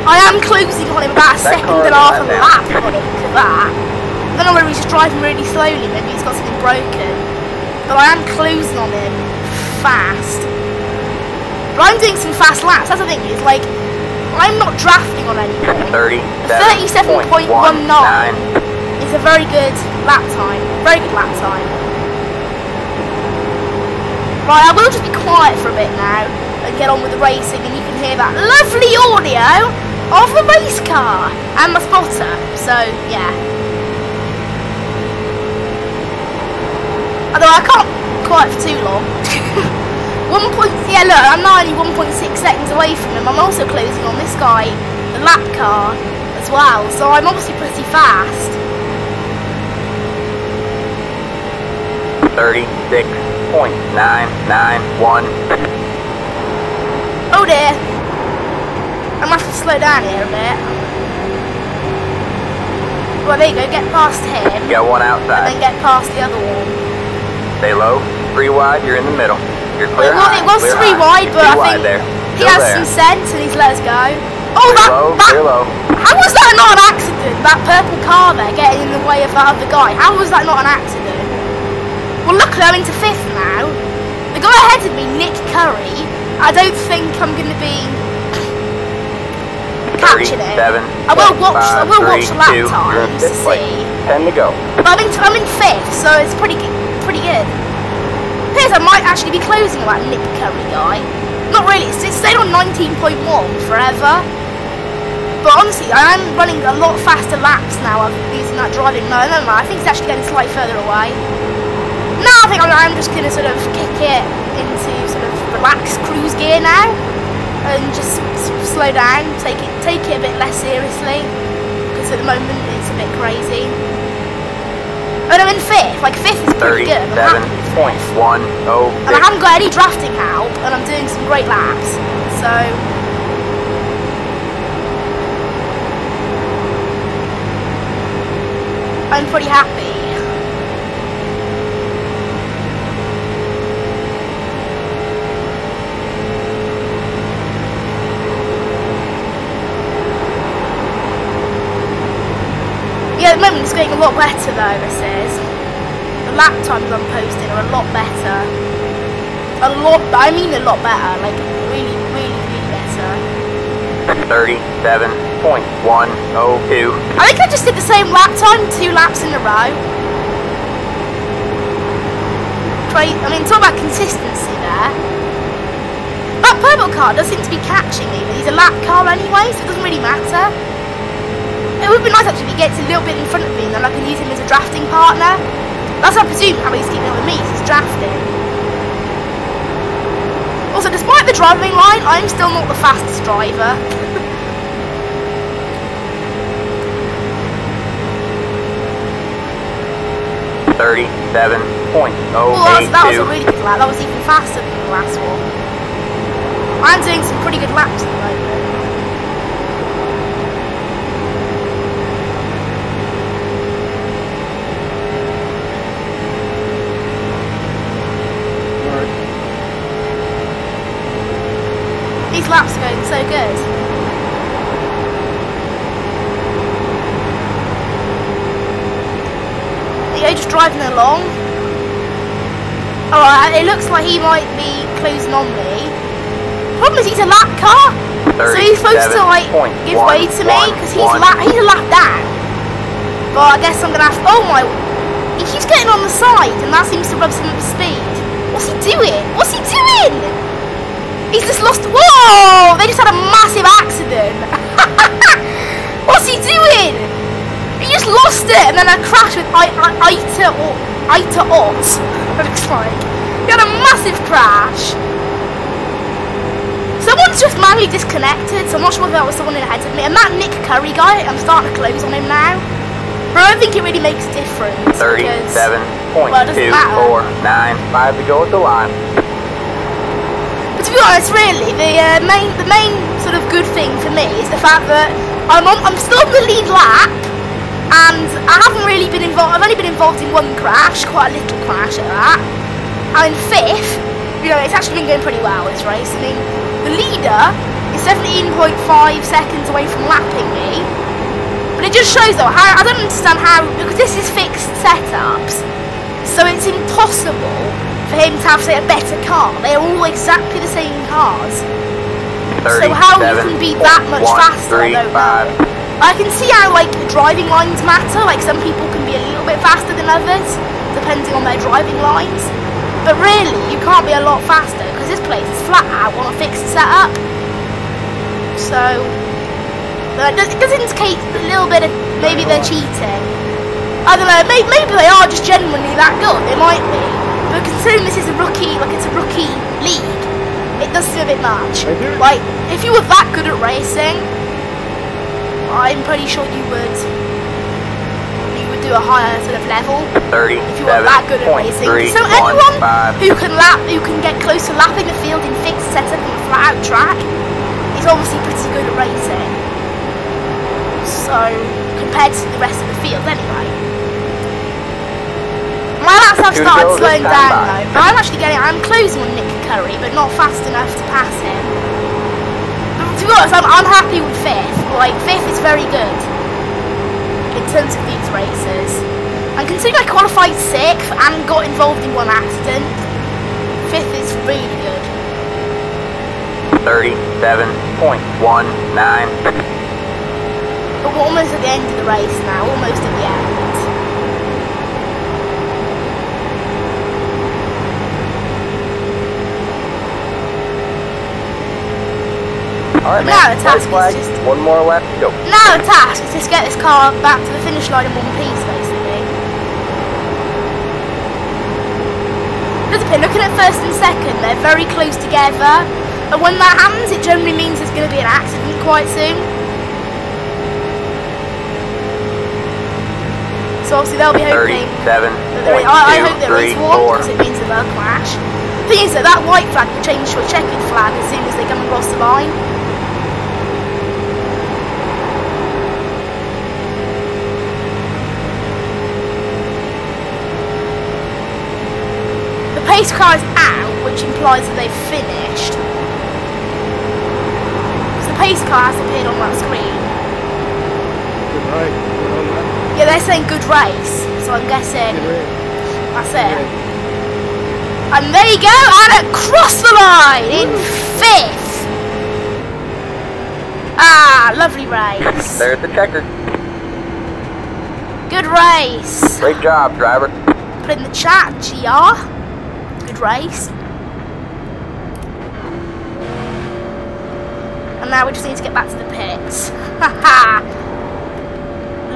I am closing on him about a second and a half of a lap on him for that. I don't know whether he's just driving really slowly, maybe he's got something broken. But I am closing on him fast. But I'm doing some fast laps, that's the thing, is like, I'm not drafting on anyone. 37.19 is a very good lap time. Very good lap time. Right, I will just be quiet for a bit now and get on with the racing, and you can hear that lovely audio of the race car and my spotter. So yeah. Although I can't quiet for too long. Yeah, look, I'm now only 1.6 seconds away from him. I'm also closing on this guy, the lap car, as well. So I'm obviously pretty fast. 36.991. Oh dear. I might have to slow down here a bit. Well, there you go, get past him. Got one outside. And then get past the other one. Stay low, 3 wide, you're in the middle. You're clear high. It was 3 wide, but I think he has some sense and he's let us go. Oh, clear low. How was that not an accident? That purple car there getting in the way of that other guy. How was that not an accident? Well, luckily I'm into 5th now. The guy ahead of me, Nick Curry, I don't think I'm going to be catching it. I will watch lap times to see. 10 to go. But I'm in 5th, so it's pretty good. Appears I might actually be closing on that Nick Curry guy. Not really. It's stayed on 19.1 forever. But honestly, I am running a lot faster laps now. I'm using that driving. No, I think it's actually getting slightly further away. No, I think I'm just going to sort of kick it into sort of relaxed cruise gear now. And just slow down, take it a bit less seriously, because at the moment it's a bit crazy. But I'm in 5th, like 5th is pretty good. 37.106. And I haven't got any drafting help, and I'm doing some great laps, so I'm pretty happy. Yeah, at the moment it's getting a lot better though, this is. The lap times I'm posting are a lot better. I mean a lot better, like really, really, really better. 37.102. I think I just did the same lap time 2 laps in a row. I mean, talk about consistency there. That purple car does seem to be catching me, but he's a lap car anyway, so it doesn't really matter. It would be nice actually if he gets a little bit in front of me and then I can use him as a drafting partner. That's what I presume how he's keeping up with me, he's drafting. Also, despite the driving line, I'm still not the fastest driver. That was a really good lap. That was even faster than the last one. I'm doing some pretty good laps at the moment. These laps are going so good. You're just driving along. Alright, it looks like he might be closing on me. Problem is he's a lap car, so he's supposed to like give way to me because he's a lap down. But I guess I'm gonna have. Oh my! He keeps getting on the side, and that seems to rub some of his speed. What's he doing? What's he doing? He's just lost. Whoa! They just had a massive accident. What's he doing? He just lost it, and then I crashed with Ita Ott. It looks like he had a massive crash. Someone's just manually disconnected, so I'm not sure if that was someone in ahead of me. And that Nick Curry guy, I'm starting to close on him now. But I don't think it really makes a difference. 37.249, 5 to go at the line. But to be honest, really, the main sort of good thing for me is the fact that I'm still on the lead lap, and I haven't really been involved. I've only been involved in one crash, quite a little crash at that. I'm in 5th. You know, it's actually been going pretty well this race. I mean, the leader is 17.5 seconds away from lapping me. But it just shows though how I don't understand how, because this is fixed setups, so it's impossible for him to have, say, a better car. They are all exactly the same cars. So how you can be that much faster, I don't know. I can see how like the driving lines matter. Like some people can be a little bit faster than others, depending on their driving lines. But really, you can't be a lot faster because this place is flat out on a fixed setup. So it does indicate a little bit of maybe they're cheating. I don't know, maybe they are just genuinely that good, they might be. But considering this is a rookie, like it's a rookie league, it does seem a bit much. Like, if you were that good at racing, I'm pretty sure you would do a higher sort of level. 37. If you were that good at racing. So anyone who can get close to lapping the field in fixed setup on a flat out track is obviously pretty good at racing. So, compared to the rest of the field anyway. My laps have started slowing down though, but I'm closing on Nick Curry, but not fast enough to pass him. But to be honest, I'm happy with 5th. Like, 5th is very good in terms of these races. And considering I qualified 6th and got involved in one accident, 5th is really good. 37.19. But we're almost at the end of the race now, almost at the end. Alright, now the task is just one more lap to go. Now the task is just get this car back to the finish line in one piece, basically. Looking at 1st and 2nd, they're very close together, and when that happens, it generally means there's going to be an accident quite soon. So obviously they'll be hoping I hope there is one, because it means that they'll clash. The thing is that white flag will change to a checkered flag as soon as they come across the line. The pace car is out, which implies that they've finished. Because the pace car has appeared on that screen. Good right. Yeah, they're saying good race, so I'm guessing that's it. And there you go, and across the line in 5th. Ah, lovely race. There's the checker. Good race. Great job, driver. Put in the chat, GR. Good race. And now we just need to get back to the pits. Haha.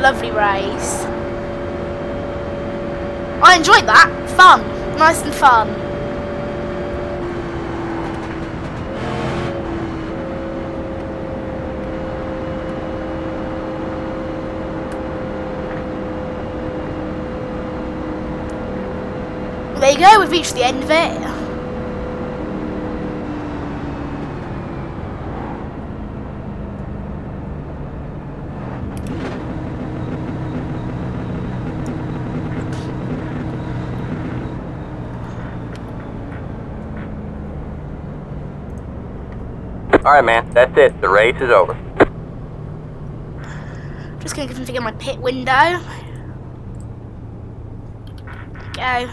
Lovely race. I enjoyed that. Fun. Nice and fun. Well, there you go. We've reached the end of it. Alright, man, that's it. The race is over. Just gonna configure my pit window. Go.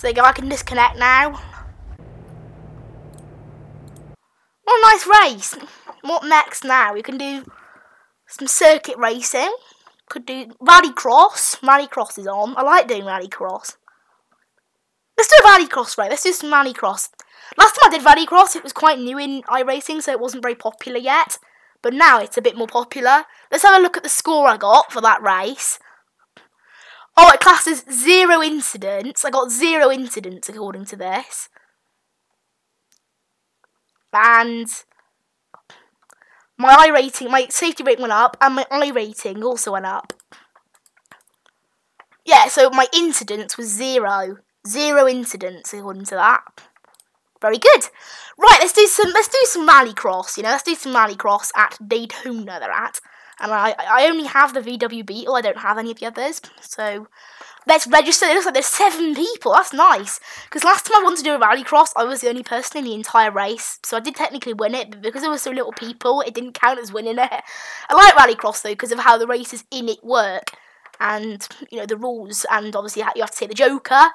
there you go, I can disconnect now. What a nice race. What next now? We can do some circuit racing. Could do rallycross. Rallycross is on. I like doing rallycross. Let's do a rallycross race. Let's do some rallycross. Last time I did rallycross, it was quite new in iRacing, so it wasn't very popular yet. But now it's a bit more popular. Let's have a look at the score I got for that race. Oh, it classes 0 incidents. I got 0 incidents according to this. And my iRating, my safety rating went up, and my iRating also went up. Yeah, so my incidents was 0. 0 incidents according to that. Very good. Right, let's do some rallycross. You know, let's do some rallycross at Daytona. They're at, and I only have the VW Beetle. I don't have any of the others. So let's register. It looks like there's 7 people. That's nice. Because last time I wanted to do a rallycross, I was the only person in the entire race. So I did technically win it, but because there were so little people, it didn't count as winning it. I like rallycross though because of how the races in it work, and you know the rules, and obviously you have to say the Joker.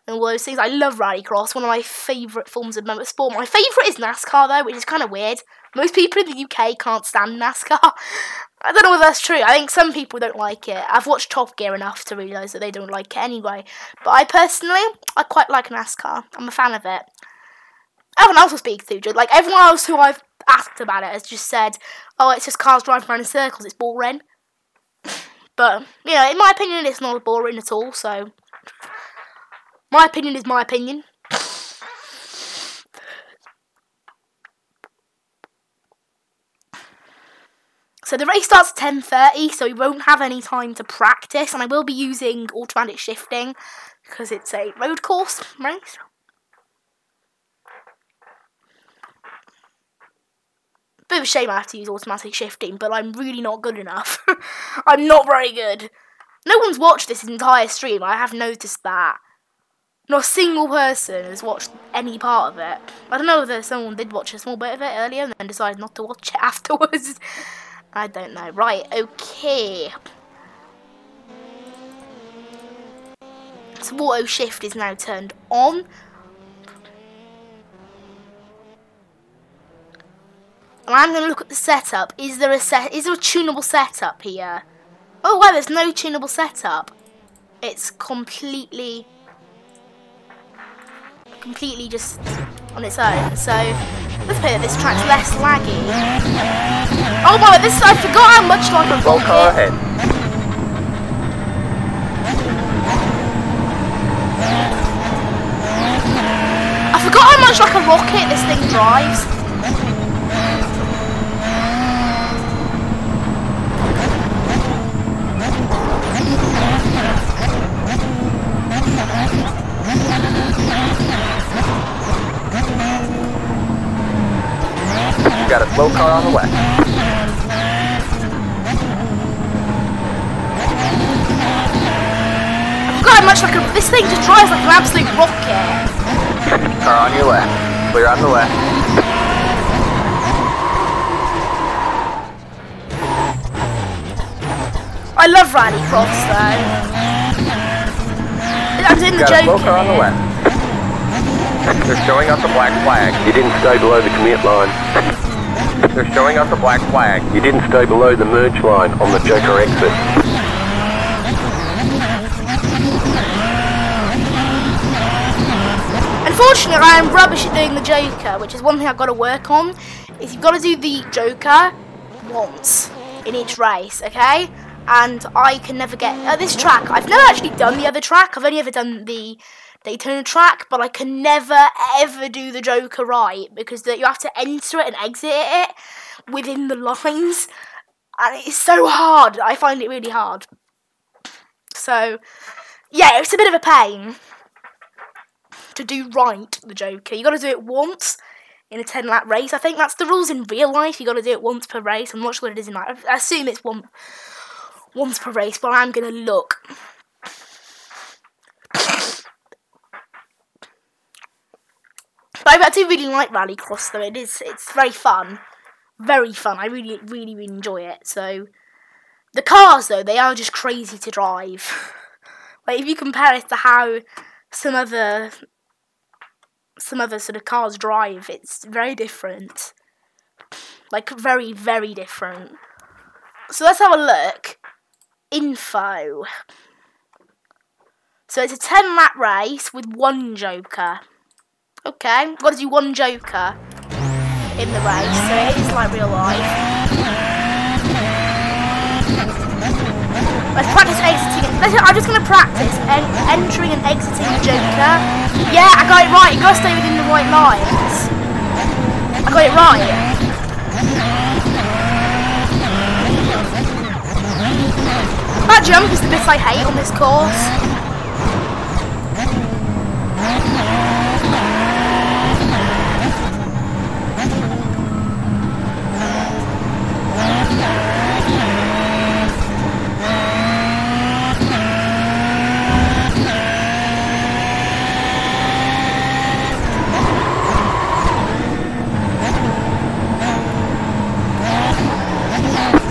And all those things. I love rallycross, one of my favourite forms of motorsport. My favourite is NASCAR though, which is kind of weird. Most people in the UK can't stand NASCAR. I don't know if that's true. I think some people don't like it. I've watched Top Gear enough to realise that they don't like it anyway. But I quite like NASCAR. I'm a fan of it. Everyone else will speak to, like everyone else who I've asked about it has just said, oh, it's just cars driving around in circles, it's boring. But, you know, in my opinion, it's not boring at all, so my opinion is my opinion. So the race starts at 10:30, so we won't have any time to practice, and I will be using automatic shifting because it's a road course race. Bit of a shame I have to use automatic shifting, but I'm really not good enough. I'm not very good. No one's watched this entire stream, I have noticed that. Not a single person has watched any part of it. I don't know whether someone did watch a small bit of it earlier and then decided not to watch it afterwards. I don't know. Right, okay. So auto shift is now turned on. And I'm going to look at the setup. Is there a tunable setup here? Oh wow, there's no tunable setup. It's completely just on its own. So let's play that this track's less laggy. Oh my, I forgot how much like a rocket. Go ahead. I forgot how much like a rocket this thing drives. Got a slow car on the way. I forgot how much like this thing just drives like an absolute rocket. Car on your left. Clear on the left. I love rallycross though. I'm doing the Got a slow car on the joke. left. They're showing us a black flag. You didn't stay below the commit line. They're showing us a black flag. You didn't stay below the merge line on the Joker exit. Unfortunately, I am rubbish at doing the Joker, which is one thing I've got to work on. Is you've got to do the Joker once in each race, okay? And I can never get this track. I've never actually done the other track. I've only ever done the Daytona track, but I can never ever do the Joker right because you have to enter it and exit it within the lines, and it's so hard. I find it really hard. So yeah, it's a bit of a pain to do right the Joker. You got to do it once in a 10-lap race. I think that's the rules in real life. You got to do it once per race. I'm not sure what it is in life. I assume it's once per race, but I'm gonna look. But I do really like rallycross though. It's very fun. Very fun. I really enjoy it. So the cars though, they are just crazy to drive. Like if you compare it to how some other sort of cars drive. It's very different. Like, very, very different. So let's have a look. Info. So it's a 10-lap race with 1 joker. Okay, we've got to do 1 joker in the race, so it is like real life. Let's practice exiting. I'm just going to practice entering and exiting the joker. Yeah, I got it right. You got to stay within the white lines. I got it right. That jump is the bit I hate on this course.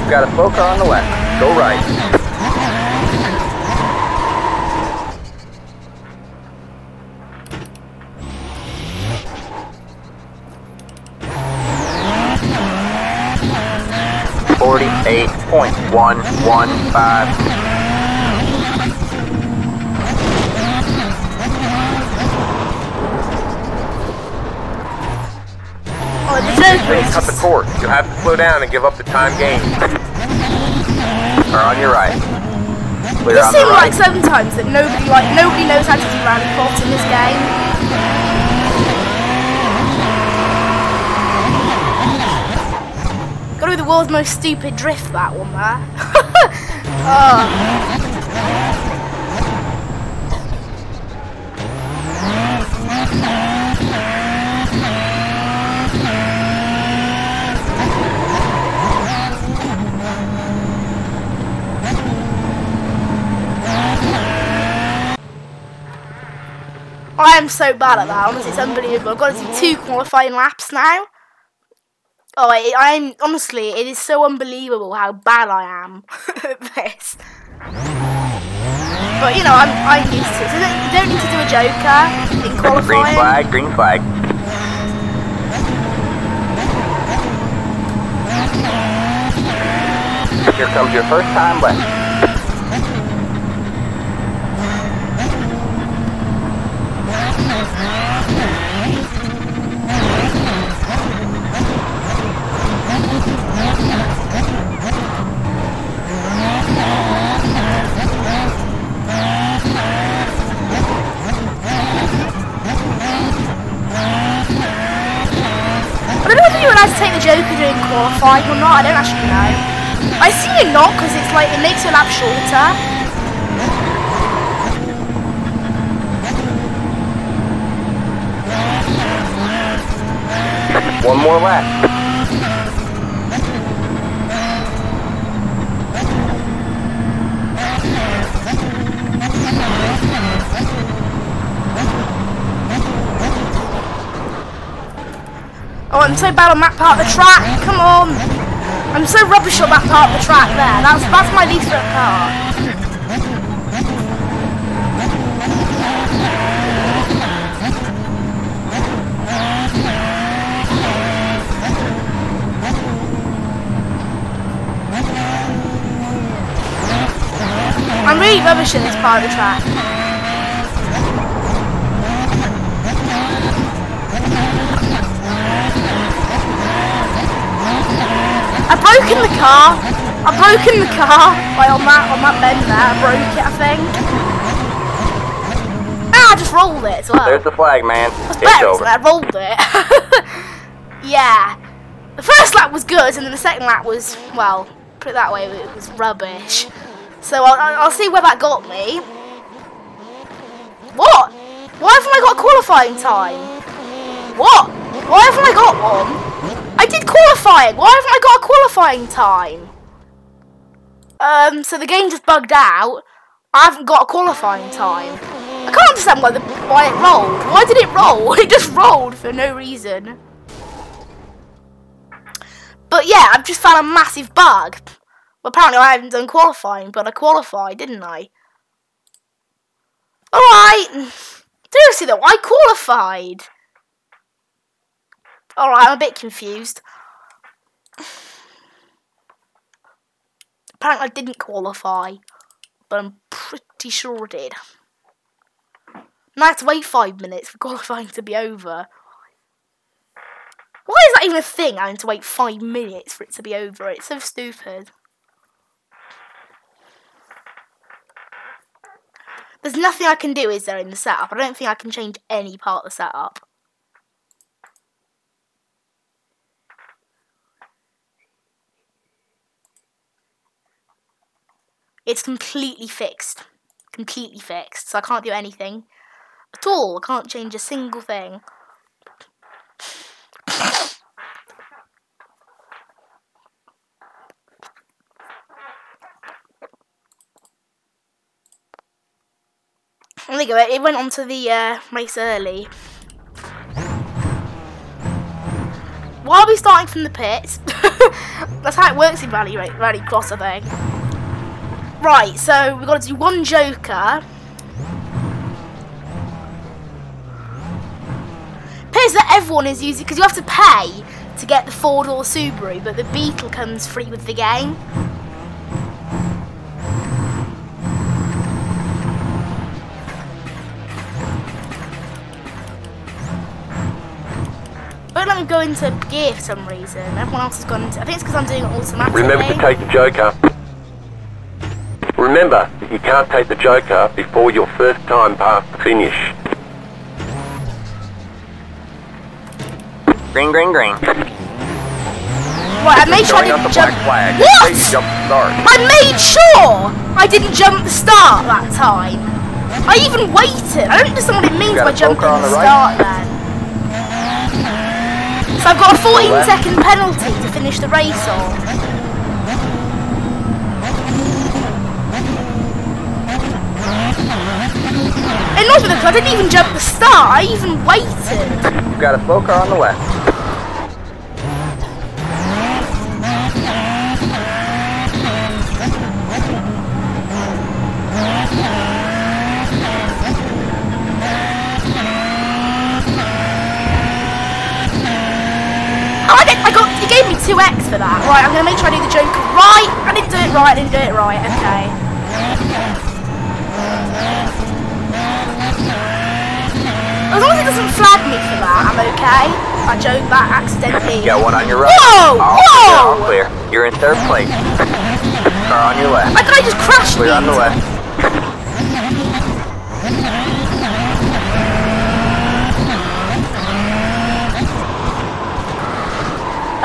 Got a slow car on the left. Go right. .115. Please cut the course. You'll have to slow down and give up the time gained. Or on your right. It seems like sometimes that nobody knows how to do rally plots in this game. Gotta be the world's most stupid drift, that one there. Oh. I am so bad at that, honestly, it's unbelievable. I've got to do 2 qualifying laps now. Oh, I'm honestly, it is so unbelievable how bad I am at this. But, you know, I'm used to it. So you don't need to do a joker in qualifying. Green flag. Here comes your first time left. I don't know whether you're allowed to take the joker during qualifying or not, I don't actually know. I assume you're not, because it's like, it makes your lap shorter. One more lap. Oh, I'm so bad on that part of the track. Come on. I'm so rubbish on that part of the track there. That's my least favorite part. I'm really rubbish in this part of the track. I've broken the car. I've broken the car. Like on that bend there. I broke it, I think. Ah, I just rolled it as well. There's the flag, man. It's better, isn't it? I rolled it. Yeah. The first lap was good, and then the second lap was, well, put it that way, it was rubbish. So I'll see where that got me. What? Why haven't I got a qualifying time? What? Why haven't I got one? I did qualifying. Why haven't I got a qualifying time? So the game just bugged out. I haven't got a qualifying time. I can't understand why it rolled. Why did it roll? It just rolled for no reason. But yeah, I've just found a massive bug. Well, apparently I haven't done qualifying, but I qualified, didn't I? Alright. Seriously though, I qualified. Alright, I'm a bit confused. Apparently I didn't qualify, but I'm pretty sure I did. And I had to wait 5 minutes for qualifying to be over. Why is that even a thing, having to wait 5 minutes for it to be over? It's so stupid. There's nothing I can do, is there, in the setup? I don't think I can change any part of the setup. It's completely fixed. Completely fixed. So I can't do anything at all. I can't change a single thing. There we go. It went on to the race early. Why are we starting from the pits? That's how it works in Rally Cross, I think. Right, so we've got to do one Joker. Appears that everyone is using, because you have to pay to get the Ford or Subaru, but the Beetle comes free with the game. Won't let me go into gear for some reason. Everyone else has gone into. I think it's because I'm doing it automatically. Remember to take the Joker. Remember that you can't take the Joker before your first time past the finish. Green, green, green. Right, I made sure I didn't jump. What? I made sure I didn't jump the start that time. I even waited. I don't understand what it means by jumping the start then. So I've got a 14-second penalty to finish the race on. And not because I didn't even jump the start, I even waited. You've got a slow car on the left. You gave me 2x for that. Right, I'm going to make sure I do the Joker right. I didn't do it right, okay. As long as it doesn't flag me for that, I'm okay. I joked that accidentally. You got one on your right. Whoa! All clear. You're in third place. Car on your left. That guy just crashed me. Clear on the left.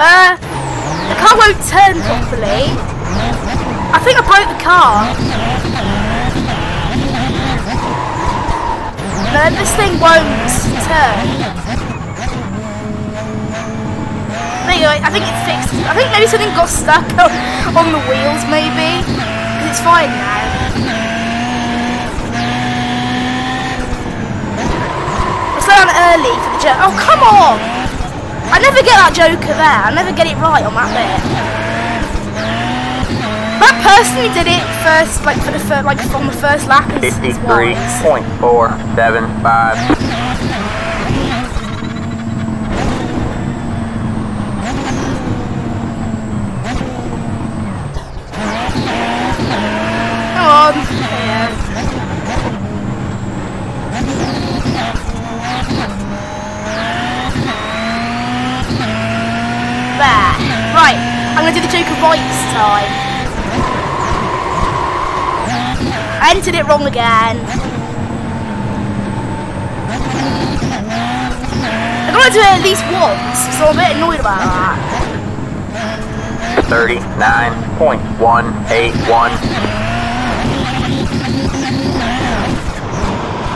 The car won't turn properly. I think I broke the car. No, this thing won't turn. There you go, I think it's fixed. I think maybe something got stuck on the wheels, maybe. Because it's fine now. I'll slow down early for the joke. Oh, come on! I never get that Joker there. I never get it right on that bit. That person who did it first, like from the first lap, is 53.475. Come on. Yeah. There. Right, I'm going to do the Joker right this time. I entered it wrong again. I've got to do it at least once, so I'm a bit annoyed about that. 39.181.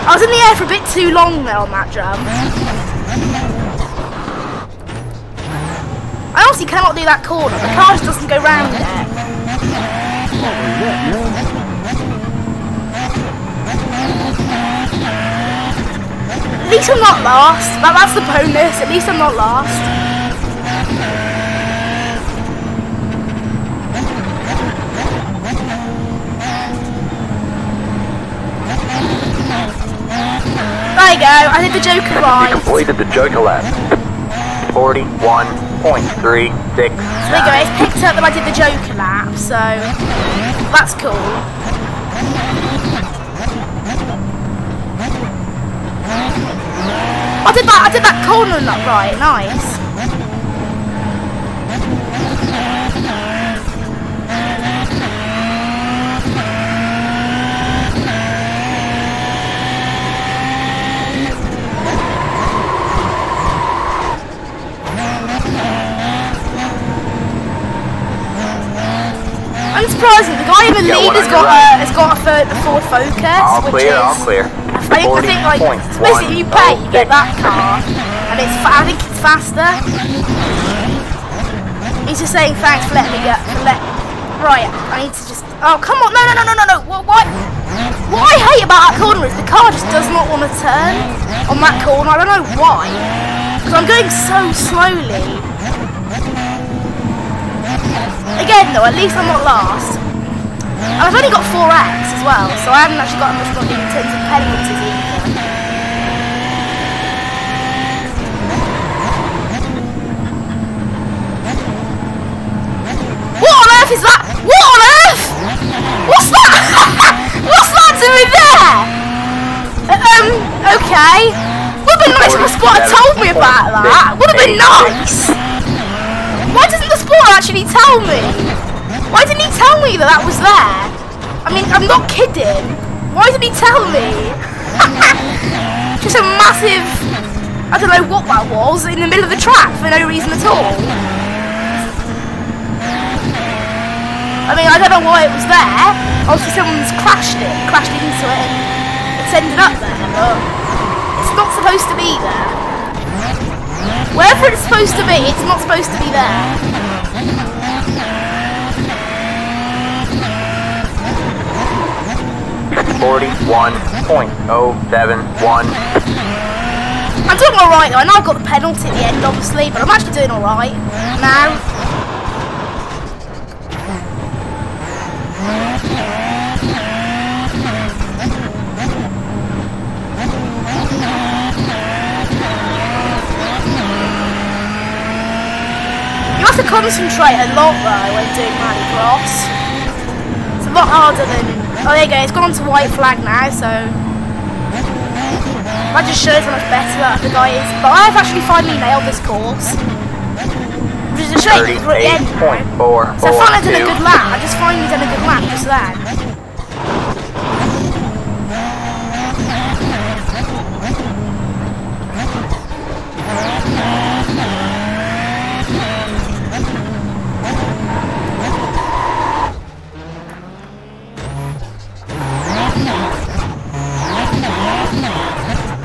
I was in the air for a bit too long there on that jump. I honestly cannot do that corner. The car just doesn't go round it. At least I'm not last. That's the bonus. At least I'm not last. There you go. Joker You right. completed the Joker lap. 41.36 There you go, it's picked up that I did the Joker lap, so that's cool. I did that corner lap right, nice. Unsurprisingly, the guy in the lead has got a Ford Focus, All which clear, is all clear. I think like it's basically you pay, you get that car, and I think it's faster. He's just saying thanks for letting me get right. I need to just come on, no. What I hate about that corner is the car just does not want to turn on that corner. I don't know why, because I'm going so slowly. Again though, at least I'm not last. And I've only got 4x as well, so I haven't actually got much money in terms of penalties either. What on earth is that? What on earth? What's that? What's that doing there? Okay. Would have been nice if the spotter told me about that. Would have been nice. Why doesn't the spotter actually tell me? Why didn't he tell me that was there? I mean, I'm not kidding. Why didn't he tell me? Just a massive, I don't know what that was, in the middle of the track for no reason at all. I mean, I don't know why it was there. Obviously someone's crashed into it and it's ended up there, but it's not supposed to be there. Wherever it's supposed to be, it's not supposed to be there. .071. I'm doing alright though. I know I've got the penalty at the end, obviously, but I'm actually doing alright now. You have to concentrate a lot though when doing Rallycross. It's a lot harder than. Oh, there you go. It's gone on to white flag now, so that just shows how much better that the guy is. But I have actually finally nailed this course, which is a shame because we're at the end now. So I finally done a good lap. I just finally done a good lap just then.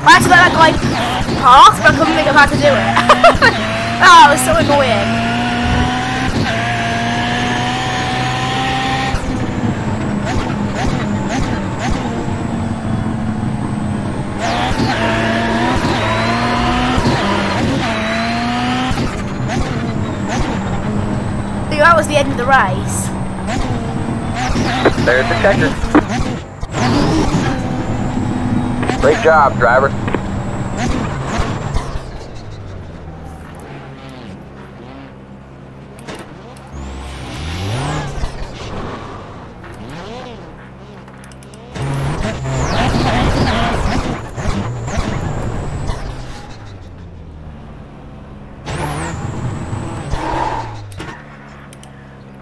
I had to let that guy pass, but I couldn't think of how to do it. Oh, it was so annoying. I think that was the end of the race. There's the checker. Great job, driver.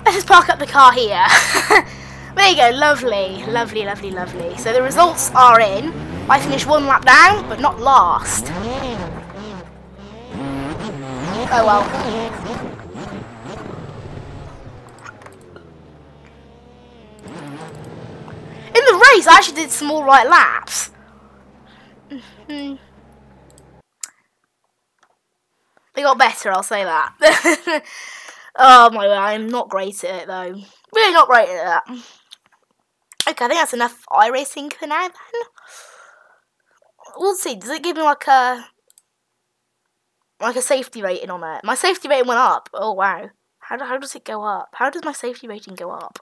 Let's just park up the car here. There you go, lovely, lovely, lovely, lovely. So the results are in. I finished one lap down, but not last. Oh well. In the race, I actually did some alright laps. They got better, I'll say that. Oh my god, I'm not great at it though. Really not great at that. Okay, I think that's enough iRacing for now then. We'll see. Does it give me like a safety rating on it? My safety rating went up. Oh wow. How does it go up? How does my safety rating go up?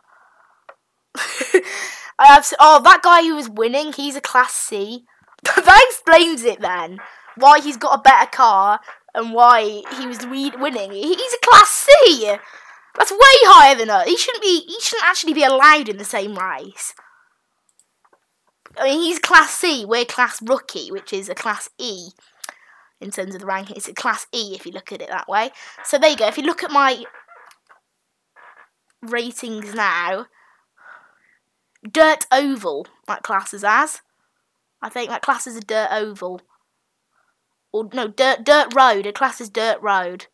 Oh, that guy who was winning, he's a class C. That explains it then. why he's got a better car and why he was winning. He's a Class C. That's way higher than us. He shouldn't actually be allowed in the same race. I mean, he's Class C. We're Class Rookie, which is a Class E in terms of the ranking. It's a Class E if you look at it that way. So there you go. If you look at my ratings now, Dirt Oval that classes as. I think that classes a Dirt Oval. Or no, Dirt Road. It classes Dirt Road.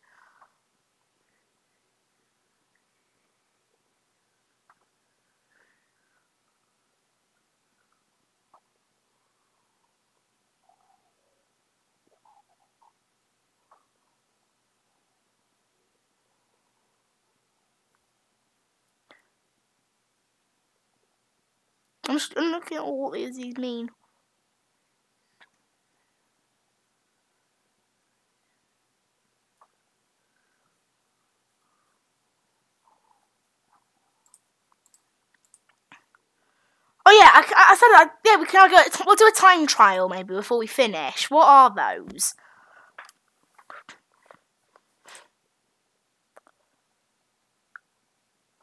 I'm looking at all these mean. Oh yeah, I said yeah. We can go. We'll do a time trial maybe before we finish. What are those?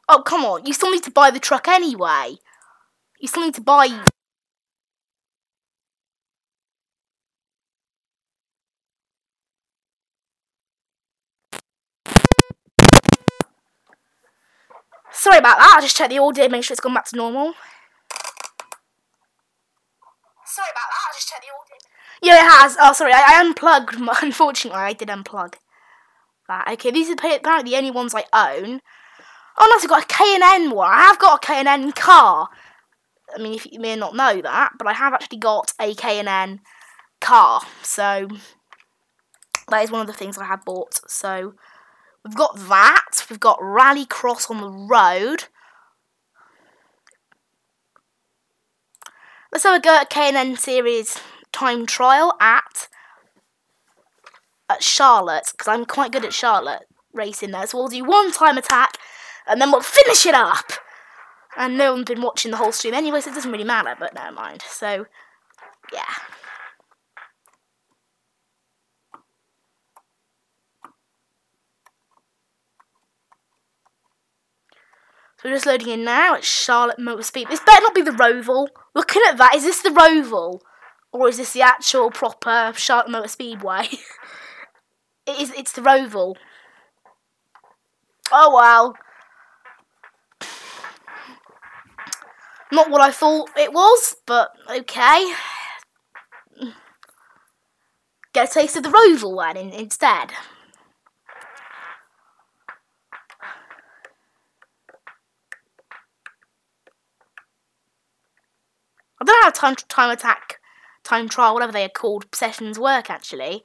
Oh come on! You still need to buy the truck anyway. You still need to buy. Sorry about that. I just checked the audio, make sure it's gone back to normal. Sorry about that. I just checked the audio. Yeah, it has. Oh, sorry. I unplugged. Unfortunately, I did unplug that. Okay, these are apparently the only ones I own. Oh, no, I've got a K&N one. I have got a K&N car. I mean, if you may not know that, but I have actually got a K&N car. So that is one of the things I have bought. So we've got that. We've got Rallycross on the road. Let's have a go at K&N Series time trial at Charlotte, because I'm quite good at Charlotte racing there. So we'll do one time attack, and then we'll finish it up. And no one's been watching the whole stream anyway, so it doesn't really matter, but never mind. So, yeah. So we're just loading in now at Charlotte Motor Speed. This better not be the Roval. Looking at that, is this the Roval? Or is this the actual proper Charlotte Motor Speedway? It's the Roval. Oh well. Not what I thought it was, but okay. Get a taste of the Roval then instead. I don't know how time attack, time trial, whatever they are called, sessions work actually.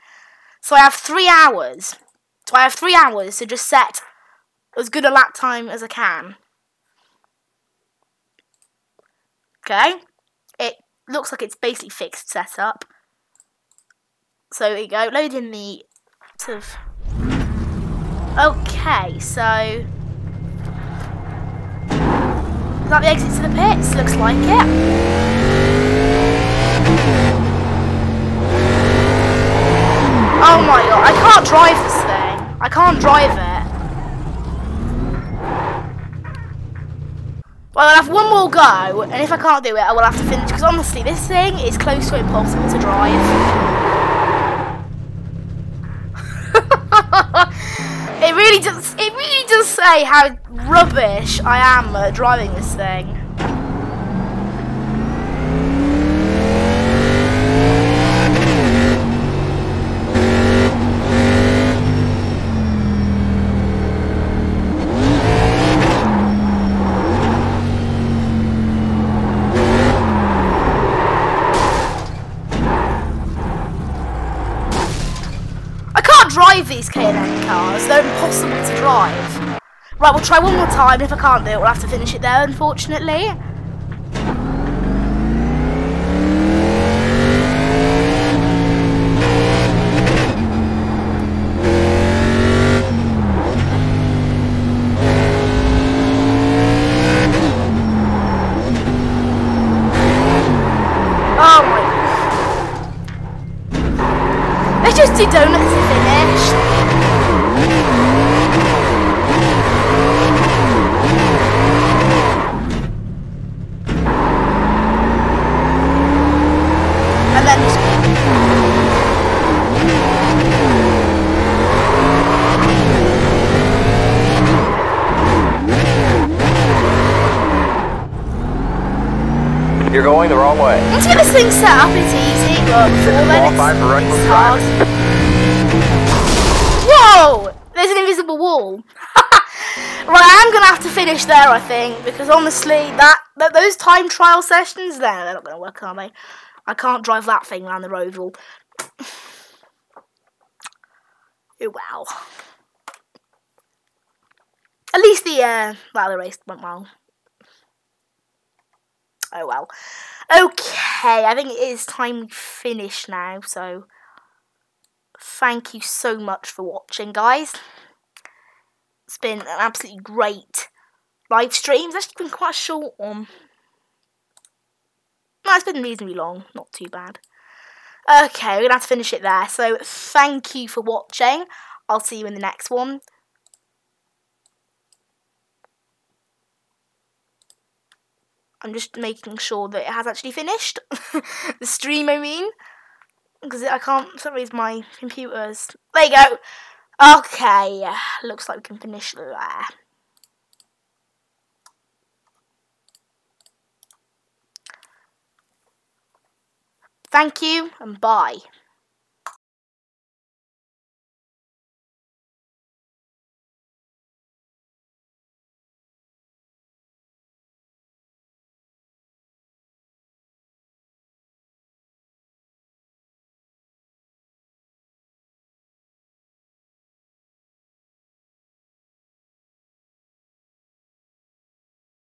So I have 3 hours. So I have 3 hours to just set as good a lap time as I can. Okay, it looks like it's basically fixed setup. So there you go, load in the sort of. Okay, so is that the exit to the pits? Looks like it. Oh my god, I can't drive this thing. I can't drive it. Well, I'll have one more go, and if I can't do it, I will have to finish, because honestly, this thing is close to impossible to drive. It really does say how rubbish I am at driving this thing. Drive these K&N cars, they're impossible to drive. Right, we'll try one more time. If I can't do it, we'll have to finish it there, unfortunately. Oh my. You're going the wrong way. Once you get this thing set up, it's easy, but before then it's hard. Whoa! There's an invisible wall. Right, I'm gonna have to finish there, I think, because honestly, those time trial sessions there, they're not gonna work, are they? I can't drive that thing around the road all. Oh wow. At least the race went well. Oh well. Okay, I think it is time we finish now, so thank you so much for watching, guys. It's been an absolutely great live stream. It's actually been quite a short one. No, it's been reasonably long, not too bad. Okay, we're going to have to finish it there. So, thank you for watching. I'll see you in the next one. I'm just making sure that it has actually finished. The stream, I mean. Because I can't, for some reason, my computer's... There you go. Okay, looks like we can finish there. Thank you, and bye.